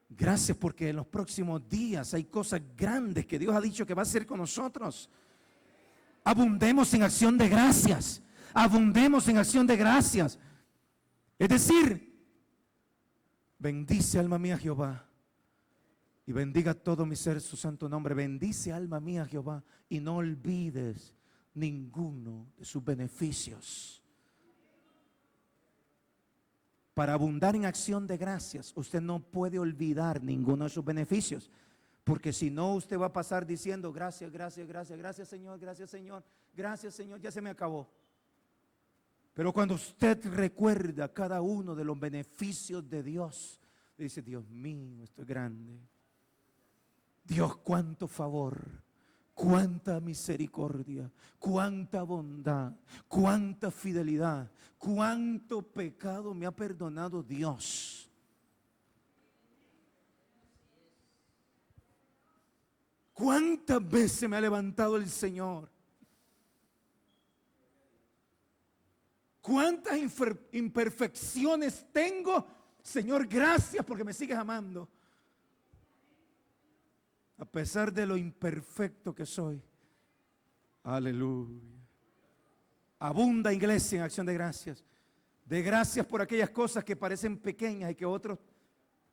Gracias porque en los próximos días hay cosas grandes que Dios ha dicho que va a hacer con nosotros. Abundemos en acción de gracias. Abundemos en acción de gracias. Es decir, bendice alma mía Jehová. Y bendiga todo mi ser su santo nombre. Bendice alma mía Jehová y no olvides ninguno de sus beneficios. Para abundar en acción de gracias, usted no puede olvidar ninguno de sus beneficios. Porque si no, usted va a pasar diciendo gracias, gracias, gracias, gracias Señor, gracias Señor, gracias Señor, ya se me acabó. Pero cuando usted recuerda cada uno de los beneficios de Dios, dice, Dios mío, esto es grande. Dios, cuánto favor, cuánta misericordia, cuánta bondad, cuánta fidelidad, cuánto pecado me ha perdonado Dios. ¿Cuántas veces me ha levantado el Señor? ¿Cuántas imperfecciones tengo? Señor, gracias porque me sigues amando. A pesar de lo imperfecto que soy. Aleluya. Abunda iglesia en acción de gracias. De gracias por aquellas cosas que parecen pequeñas y que otros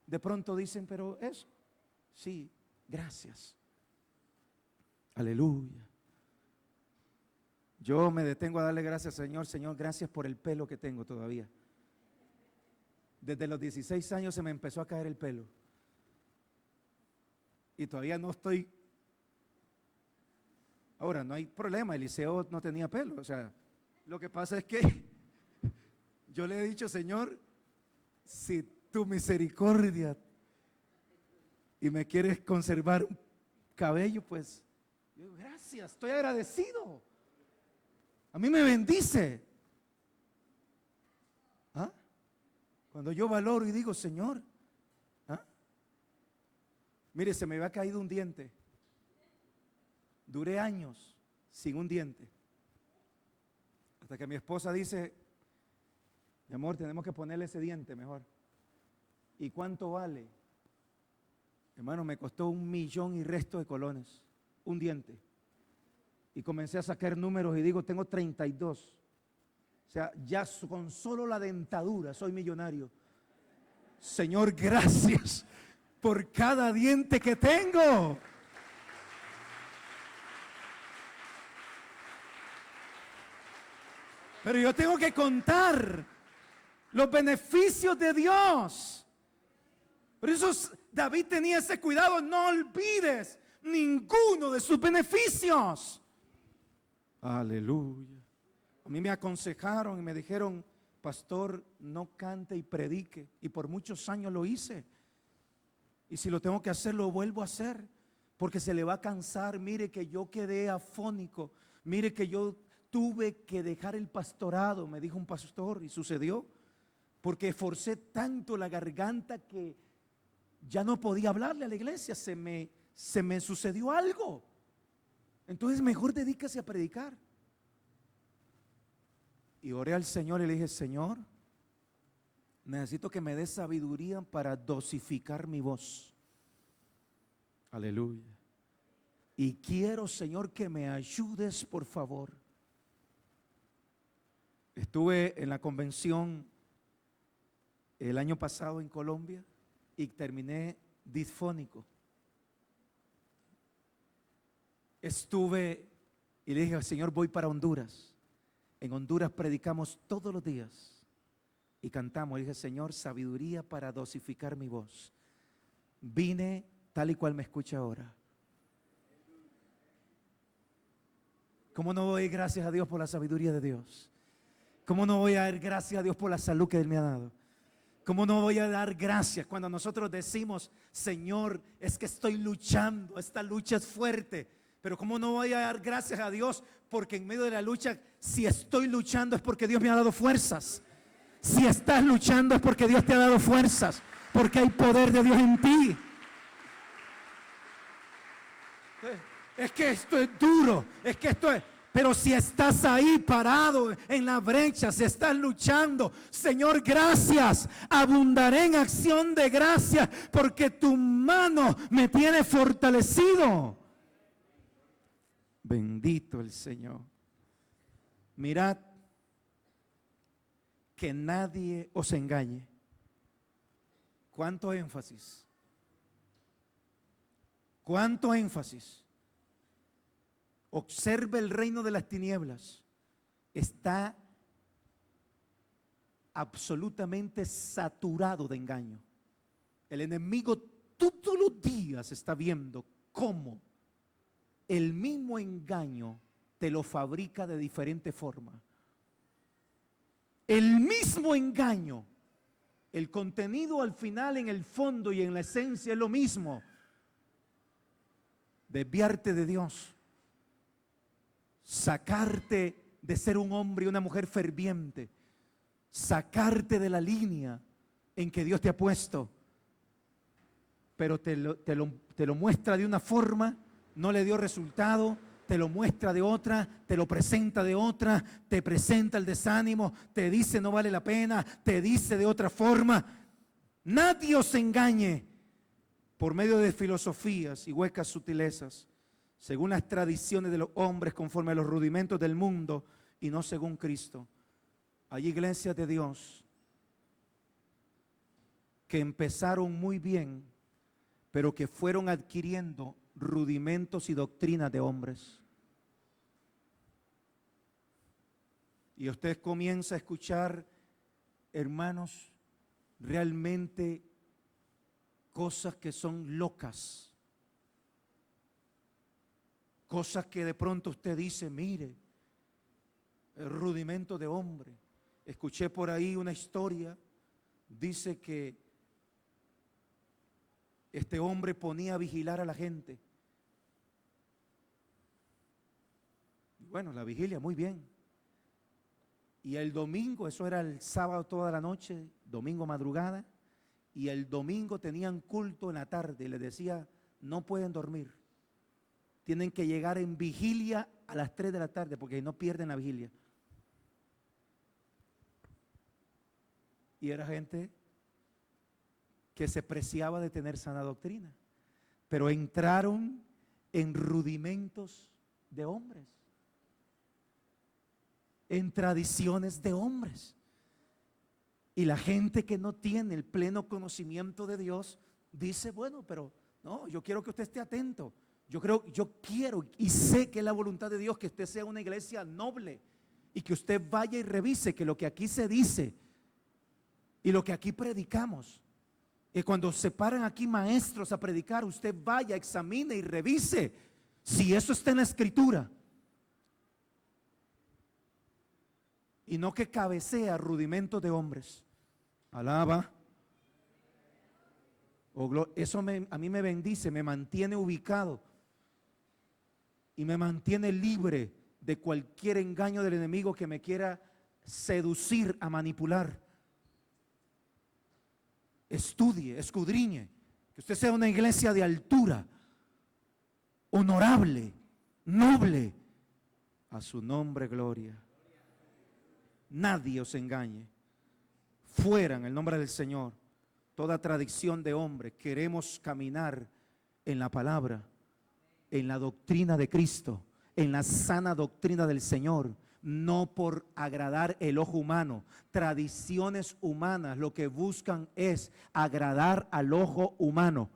de pronto dicen, pero eso, sí, gracias. Aleluya. Yo me detengo a darle gracias, Señor. Señor, gracias por el pelo que tengo todavía. Desde los 16 años se me empezó a caer el pelo. Y todavía no estoy. Ahora, no hay problema, Eliseo no tenía pelo. O sea, lo que pasa es que yo le he dicho, Señor, si tu misericordia y me quieres conservar un cabello, pues, yo digo, gracias, estoy agradecido. A mí me bendice. ¿Ah? Cuando yo valoro y digo, Señor, mire, se me había caído un diente. Duré años sin un diente. Hasta que mi esposa dice, mi amor, tenemos que ponerle ese diente mejor. ¿Y cuánto vale? Hermano, me costó 1 millón y resto de colones. Un diente. Y comencé a sacar números y digo, tengo 32. O sea, ya con solo la dentadura soy millonario. Señor, gracias por cada diente que tengo. Pero yo tengo que contar los beneficios de Dios. Por eso David tenía ese cuidado, no olvides ninguno de sus beneficios. Aleluya. A mí me aconsejaron y me dijeron, pastor, no cante y predique. Y por muchos años lo hice. Y si lo tengo que hacer, lo vuelvo a hacer, porque se le va a cansar. Mire que yo quedé afónico, mire que yo tuve que dejar el pastorado, me dijo un pastor, y sucedió, porque esforcé tanto la garganta que ya no podía hablarle a la iglesia, se me sucedió algo. Entonces mejor dedícase a predicar. Y oré al Señor y le dije, Señor, necesito que me des sabiduría para dosificar mi voz. Aleluya. Y quiero, Señor, que me ayudes, por favor, Estuve en la convención el año pasado en Colombia y terminé disfónico. Estuve y le dije al Señor, voy para Honduras. En Honduras predicamos todos los días y cantamos. Le dije, Señor, sabiduría para dosificar mi voz. Vine tal y cual me escucha ahora. ¿Cómo no doy gracias a Dios por la sabiduría de Dios? ¿Cómo no voy a dar gracias a Dios por la salud que Él me ha dado? ¿Cómo no voy a dar gracias cuando nosotros decimos, Señor, es que estoy luchando, esta lucha es fuerte? Pero ¿cómo no voy a dar gracias a Dios? Porque en medio de la lucha, si estoy luchando es porque Dios me ha dado fuerzas. Si estás luchando es porque Dios te ha dado fuerzas, porque hay poder de Dios en ti. Es que esto es duro, es que esto es... Pero si estás ahí parado en la brecha, si estás luchando, Señor, gracias, abundaré en acción de gracias porque tu mano me tiene fortalecido. Bendito el Señor. Mirad que nadie os engañe. ¿Cuánto énfasis? ¿Cuánto énfasis? Observe el reino de las tinieblas. Está absolutamente saturado de engaño. El enemigo todos los días está viendo cómo el mismo engaño te lo fabrica de diferente forma. El mismo engaño, el contenido al final, en el fondo y en la esencia es lo mismo. Desviarte de Dios. Sacarte de ser un hombre y una mujer ferviente, sacarte de la línea en que Dios te ha puesto, pero te lo muestra de una forma, no le dio resultado, te lo muestra de otra, te lo presenta de otra, te presenta el desánimo, te dice no vale la pena, te dice de otra forma. Nadie os engañe por medio de filosofías y huecas sutilezas, según las tradiciones de los hombres, conforme a los rudimentos del mundo y no según Cristo. Hay iglesias de Dios que empezaron muy bien, pero que fueron adquiriendo rudimentos y doctrinas de hombres. Y usted comienza a escuchar, hermanos, realmente cosas que son locas. Cosas que de pronto usted dice, mire, el rudimento de hombre. Escuché por ahí una historia, dice que este hombre ponía a vigilar a la gente. Bueno, la vigilia, muy bien. Y el domingo, eso era el sábado toda la noche, domingo madrugada, y el domingo tenían culto en la tarde y les decía, no pueden dormir. Tienen que llegar en vigilia a las 3 de la tarde porque no pierden la vigilia. Y era gente que se preciaba de tener sana doctrina, pero entraron en rudimentos de hombres, en tradiciones de hombres. Y la gente que no tiene el pleno conocimiento de Dios dice, bueno, pero no, yo quiero que usted esté atento. Yo quiero y sé que es la voluntad de Dios que usted sea una iglesia noble y que usted vaya y revise que lo que aquí se dice y lo que aquí predicamos, que cuando se paran aquí maestros a predicar, usted vaya, examine y revise si eso está en la Escritura. Y no que cabecea rudimentos de hombres. Alaba. Eso a mí me bendice, me mantiene ubicado y me mantiene libre de cualquier engaño del enemigo que me quiera seducir a manipular. Estudie, escudriñe, que usted sea una iglesia de altura, honorable, noble, a su nombre gloria. Nadie os engañe. Fuera en el nombre del Señor toda tradición de hombre. Queremos caminar en la palabra, en la doctrina de Cristo, en la sana doctrina del Señor. no por agradar el ojo humano. Tradiciones humanas lo que buscan es agradar al ojo humano,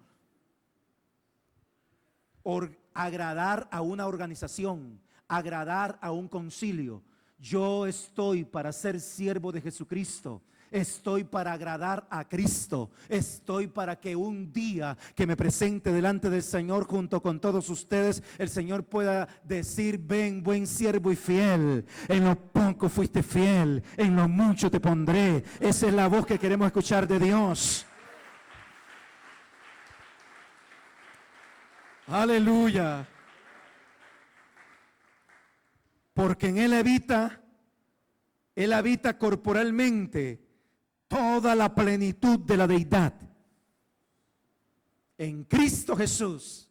agradar a una organización, agradar a un concilio. Yo estoy para ser siervo de Jesucristo. Estoy para agradar a Cristo. Estoy para que un día que me presente delante del Señor junto con todos ustedes, el Señor pueda decir: ven, buen siervo y fiel. En lo poco fuiste fiel, en lo mucho te pondré. Esa es la voz que queremos escuchar de Dios. Aleluya. Porque en Él habita corporalmente toda la plenitud de la deidad. En Cristo Jesús.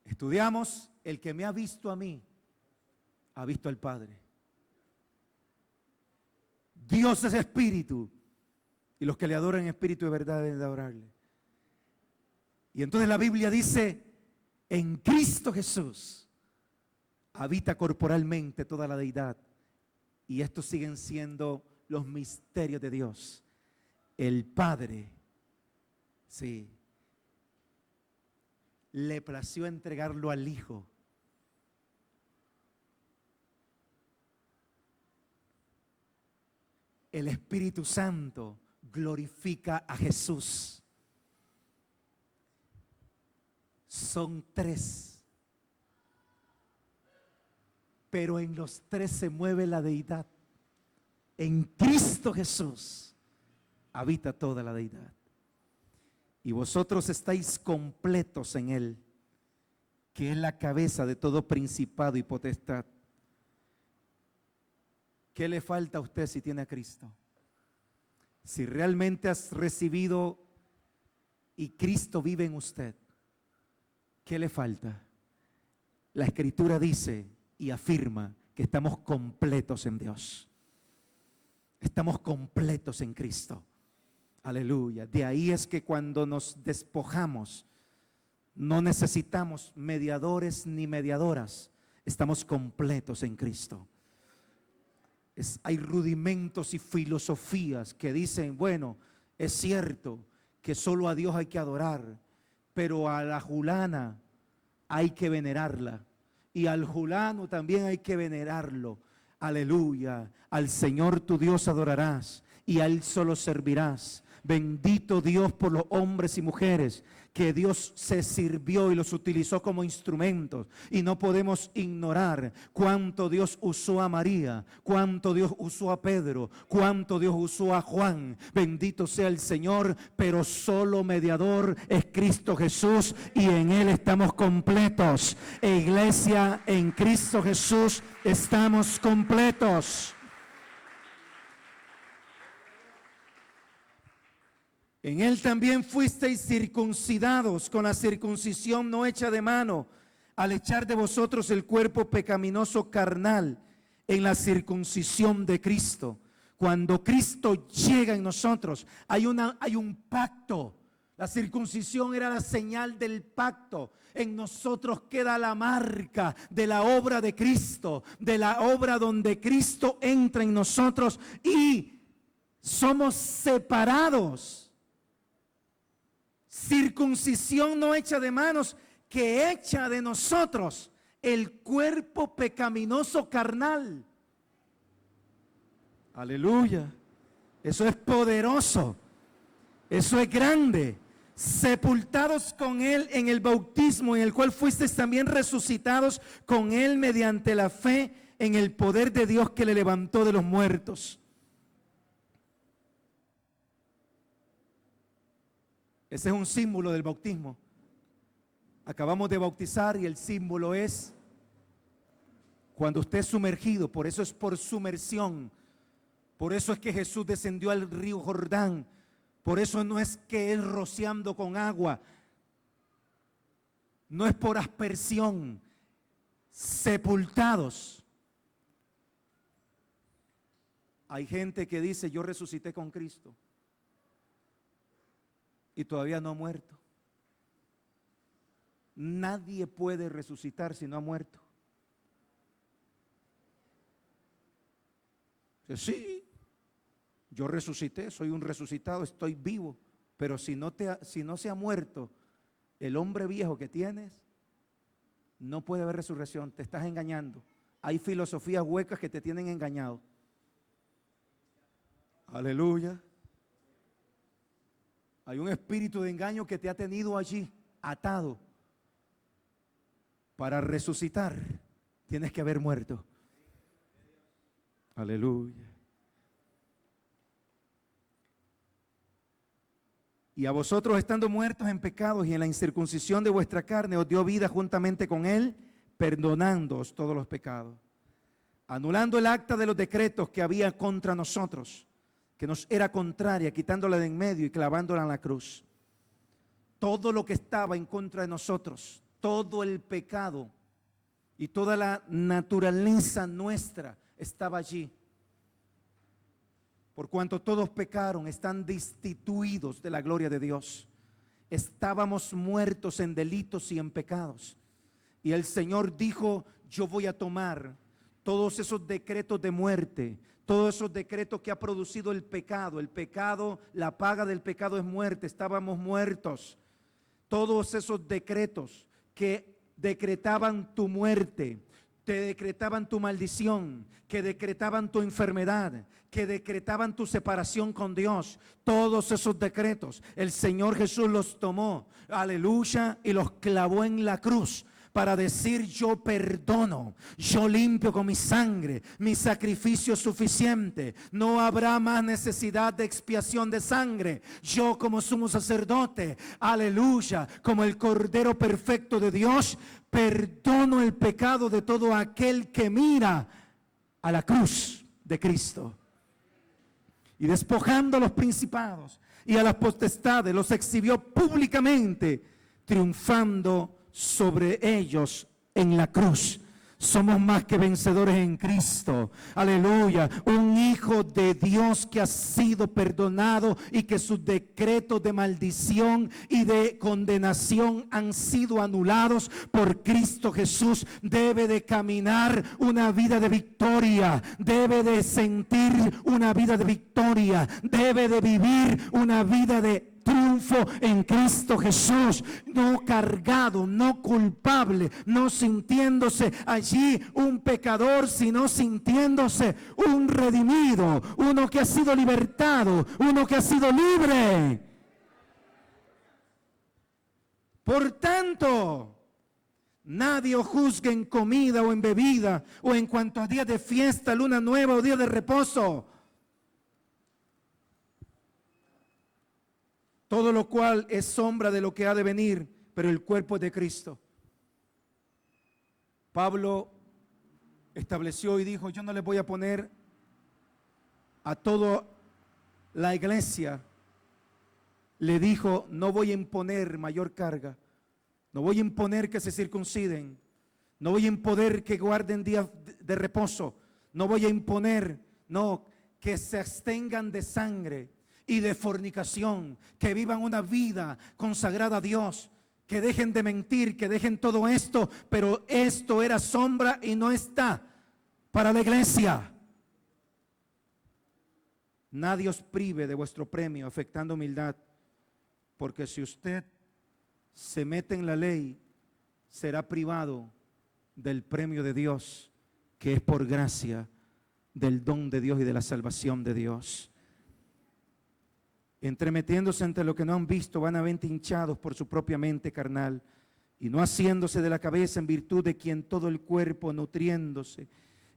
Estudiamos: el que me ha visto a mí, ha visto al Padre. Dios es espíritu, y los que le adoran en espíritu y verdad deben de adorarle. Y entonces la Biblia dice: en Cristo Jesús habita corporalmente toda la deidad. Y estos siguen siendo los misterios de Dios. El Padre, sí, le plació entregarlo al Hijo. El Espíritu Santo glorifica a Jesús. Son tres, pero en los tres se mueve la deidad. En Cristo Jesús habita toda la deidad. Y vosotros estáis completos en Él, que es la cabeza de todo principado y potestad. ¿Qué le falta a usted si tiene a Cristo? Si realmente has recibido y Cristo vive en usted, ¿qué le falta? La Escritura dice y afirma que estamos completos en Dios. Estamos completos en Cristo. Aleluya. De ahí es que cuando nos despojamos, no necesitamos mediadores ni mediadoras. Estamos completos en Cristo. Hay rudimentos y filosofías que dicen: bueno, es cierto que solo a Dios hay que adorar, pero a la Julana hay que venerarla, y al Julano también hay que venerarlo. Aleluya. Al Señor tu Dios adorarás y a Él solo servirás. Bendito Dios por los hombres y mujeres que Dios se sirvió y los utilizó como instrumentos. Y no podemos ignorar cuánto Dios usó a María, cuánto Dios usó a Pedro, cuánto Dios usó a Juan. Bendito sea el Señor, pero solo mediador es Cristo Jesús, y en Él estamos completos. Iglesia, en Cristo Jesús estamos completos. En Él también fuisteis circuncidados con la circuncisión no hecha de mano, al echar de vosotros el cuerpo pecaminoso carnal en la circuncisión de Cristo. Cuando Cristo llega en nosotros, hay un pacto. La circuncisión era la señal del pacto. En nosotros queda la marca de la obra de Cristo, de la obra donde Cristo entra en nosotros y somos separados. Circuncisión no hecha de manos, que echa de nosotros el cuerpo pecaminoso carnal. Aleluya. Eso es poderoso. Eso es grande. Sepultados con Él en el bautismo, en el cual fuisteis también resucitados con Él mediante la fe en el poder de Dios que le levantó de los muertos. Ese es un símbolo del bautismo. Acabamos de bautizar y el símbolo es cuando usted es sumergido. Por eso es por sumersión. Por eso es que Jesús descendió al río Jordán. Por eso no es que Él rociando con agua. No es por aspersión. Sepultados. Hay gente que dice: yo resucité con Cristo. Y todavía no ha muerto. Nadie puede resucitar si no ha muerto. Que sí, yo resucité, soy un resucitado, estoy vivo. Pero si no se ha muerto el hombre viejo que tienes, no puede haber resurrección, te estás engañando. Hay filosofías huecas que te tienen engañado. Aleluya. Hay un espíritu de engaño que te ha tenido allí, atado. Para resucitar, tienes que haber muerto. Aleluya. Y a vosotros, estando muertos en pecados y en la incircuncisión de vuestra carne, os dio vida juntamente con Él, perdonándoos todos los pecados, anulando el acta de los decretos que había contra nosotros, que nos era contraria, quitándola de en medio y clavándola en la cruz. Todo lo que estaba en contra de nosotros, todo el pecado y toda la naturaleza nuestra estaba allí. Por cuanto todos pecaron, están destituidos de la gloria de Dios. Estábamos muertos en delitos y en pecados. Y el Señor dijo, yo voy a tomar todos esos decretos de muerte, todos esos decretos que ha producido el pecado. El pecado, la paga del pecado es muerte, estábamos muertos. Todos esos decretos que decretaban tu muerte, te decretaban tu maldición, que decretaban tu enfermedad, que decretaban tu separación con Dios. Todos esos decretos, el Señor Jesús los tomó, aleluya, y los clavó en la cruz para decir, yo perdono, yo limpio con mi sangre, mi sacrificio es suficiente, no habrá más necesidad de expiación de sangre. Yo como sumo sacerdote, aleluya, como el Cordero perfecto de Dios, perdono el pecado de todo aquel que mira a la cruz de Cristo. Y despojando a los principados y a las potestades, los exhibió públicamente, triunfando sobre ellos en la cruz. Somos más que vencedores en Cristo. Aleluya. Un hijo de Dios que ha sido perdonado y que sus decretos de maldición y de condenación han sido anulados por Cristo Jesús. Debe de caminar una vida de victoria. Debe de sentir una vida de victoria. Debe de vivir una vida de triunfo en Cristo Jesús, no cargado, no culpable, no sintiéndose allí un pecador, sino sintiéndose un redimido, uno que ha sido libertado, uno que ha sido libre. Por tanto, nadie os juzgue en comida o en bebida, o en cuanto a días de fiesta, luna nueva o día de reposo. Todo lo cual es sombra de lo que ha de venir, pero el cuerpo es de Cristo. Pablo estableció y dijo, yo no les voy a poner a toda la iglesia, le dijo, no voy a imponer mayor carga, no voy a imponer que se circunciden, no voy a imponer que guarden días de reposo, no voy a imponer, no, que se abstengan de sangre y de fornicación, que vivan una vida consagrada a Dios, que dejen de mentir, que dejen todo esto, pero esto era sombra y no está para la iglesia. Nadie os prive de vuestro premio, afectando humildad, porque si usted se mete en la ley, será privado del premio de Dios, que es por gracia, del don de Dios y de la salvación de Dios. Entremetiéndose entre lo que no han visto, vanamente hinchados por su propia mente carnal, y no haciéndose de la cabeza en virtud de quien todo el cuerpo, nutriéndose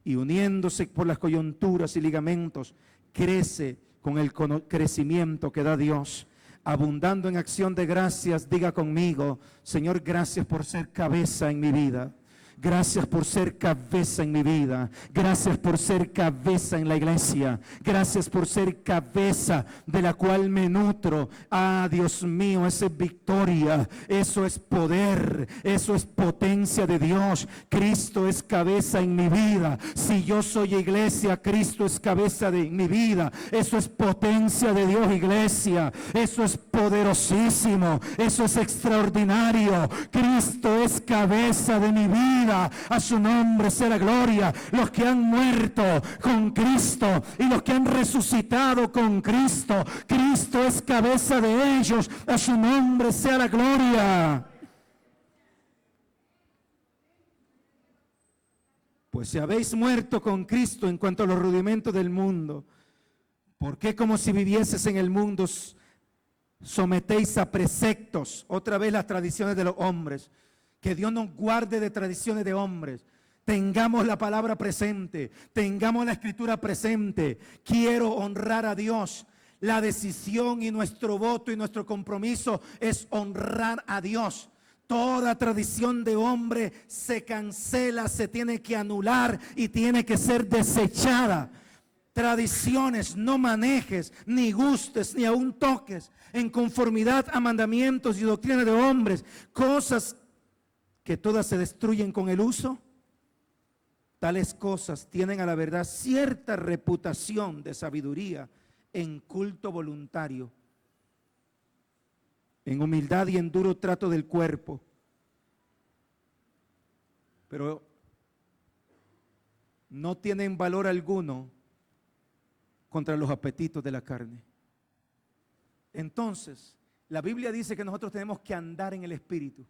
y uniéndose por las coyunturas y ligamentos, crece con el crecimiento que da Dios. Abundando en acción de gracias, diga conmigo, Señor, gracias por ser cabeza en mi vida. Gracias por ser cabeza en mi vida. Gracias por ser cabeza en la iglesia. Gracias por ser cabeza de la cual me nutro. Ah, Dios mío, esa es victoria. Eso es poder. Eso es potencia de Dios. Cristo es cabeza en mi vida. Si yo soy iglesia, Cristo es cabeza de mi vida. Eso es potencia de Dios, iglesia. Eso es poderosísimo. Eso es extraordinario. Cristo es cabeza de mi vida. vida. A su nombre sea la gloria. Los que han muerto con Cristo y los que han resucitado con Cristo. Cristo es cabeza de ellos. A su nombre sea la gloria. Pues si habéis muerto con Cristo en cuanto a los rudimentos del mundo, ¿por qué como si vivieses en el mundo sometéis a preceptos? Otra vez las tradiciones de los hombres. Que Dios nos guarde de tradiciones de hombres. Tengamos la palabra presente, tengamos la escritura presente. Quiero honrar a Dios. La decisión y nuestro voto y nuestro compromiso es honrar a Dios. Toda tradición de hombre se cancela, se tiene que anular y tiene que ser desechada. Tradiciones no manejes, ni gustes, ni aun toques, en conformidad a mandamientos y doctrinas de hombres, cosas que todas se destruyen con el uso. Tales cosas tienen a la verdad cierta reputación de sabiduría en culto voluntario, en humildad y en duro trato del cuerpo, pero no tienen valor alguno contra los apetitos de la carne. Entonces, la Biblia dice que nosotros tenemos que andar en el Espíritu.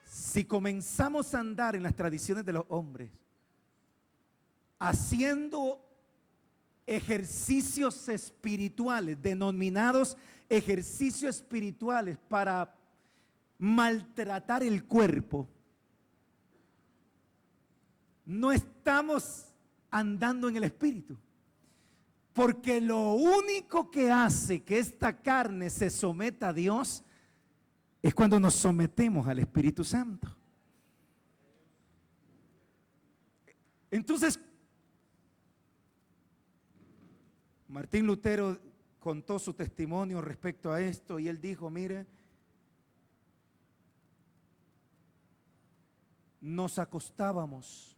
Si comenzamos a andar en las tradiciones de los hombres, haciendo ejercicios espirituales, denominados ejercicios espirituales para maltratar el cuerpo, no estamos andando en el Espíritu. Porque lo único que hace que esta carne se someta a Dios es cuando nos sometemos al Espíritu Santo. Entonces, Martín Lutero contó su testimonio respecto a esto y él dijo, mire, nos acostábamos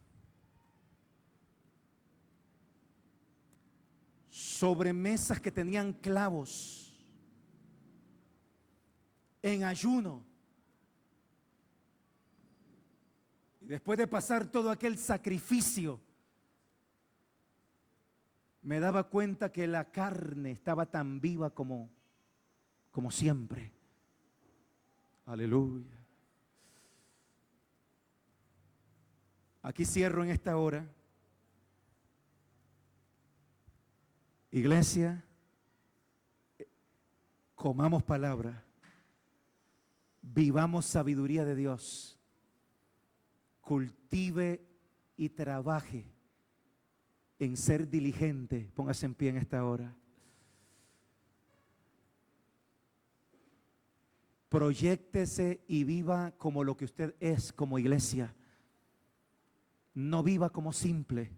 sobre mesas que tenían clavos, en ayuno. Y después de pasar todo aquel sacrificio, me daba cuenta que la carne estaba tan viva como siempre. Aleluya. Aquí cierro en esta hora. Iglesia, comamos palabra, vivamos sabiduría de Dios, cultive y trabaje en ser diligente. Póngase en pie en esta hora. Proyéctese y viva como lo que usted es como iglesia. No viva como simple.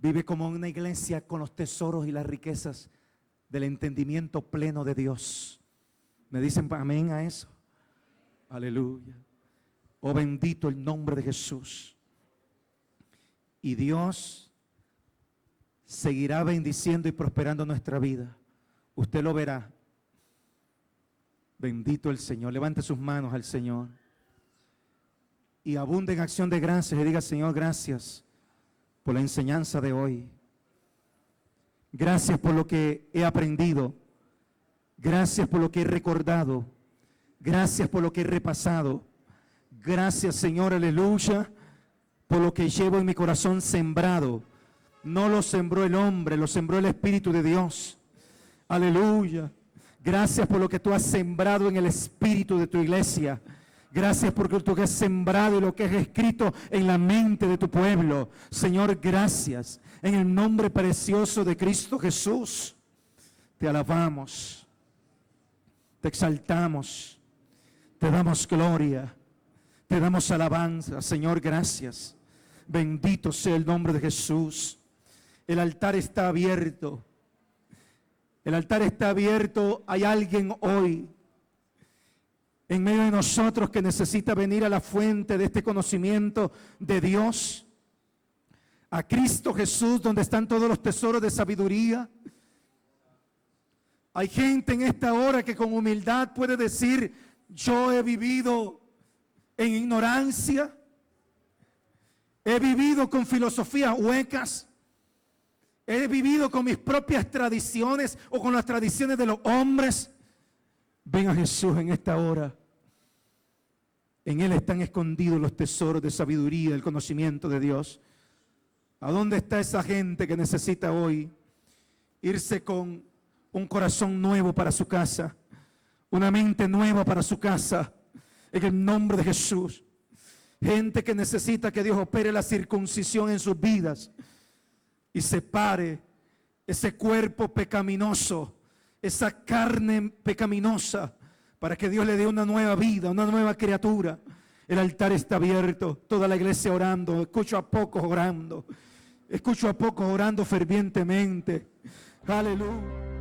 Vive como una iglesia con los tesoros y las riquezas del entendimiento pleno de Dios. ¿Me dicen amén a eso? Aleluya. Oh, bendito el nombre de Jesús. Y Dios seguirá bendiciendo y prosperando nuestra vida. Usted lo verá. Bendito el Señor. Levante sus manos al Señor. Y abunde en acción de gracias. Y diga, Señor, gracias por la enseñanza de hoy. Gracias por lo que he aprendido. Gracias por lo que he recordado. Gracias por lo que he repasado. Gracias, Señor, aleluya, por lo que llevo en mi corazón sembrado. No lo sembró el hombre, lo sembró el Espíritu de Dios. Aleluya. Gracias por lo que tú has sembrado en el espíritu de tu iglesia. Gracias por lo que has sembrado y lo que has escrito en la mente de tu pueblo. Señor, gracias. En el nombre precioso de Cristo Jesús, te alabamos, te exaltamos, te damos gloria, te damos alabanza. Señor, gracias. Bendito sea el nombre de Jesús. El altar está abierto. El altar está abierto. Hay alguien hoy en medio de nosotros que necesita venir a la fuente de este conocimiento de Dios, a Cristo Jesús, donde están todos los tesoros de sabiduría. Hay gente en esta hora que con humildad puede decir, yo he vivido en ignorancia. He vivido con filosofías huecas. He vivido con mis propias tradiciones o con las tradiciones de los hombres. Ven a Jesús en esta hora. En Él están escondidos los tesoros de sabiduría, el conocimiento de Dios. ¿A dónde está esa gente que necesita hoy irse con un corazón nuevo para su casa? Una mente nueva para su casa. En el nombre de Jesús. Gente que necesita que Dios opere la circuncisión en sus vidas y separe ese cuerpo pecaminoso, esa carne pecaminosa, para que Dios le dé una nueva vida, una nueva criatura. El altar está abierto, toda la iglesia orando. Escucho a pocos orando. Escucho a pocos orando fervientemente. Aleluya.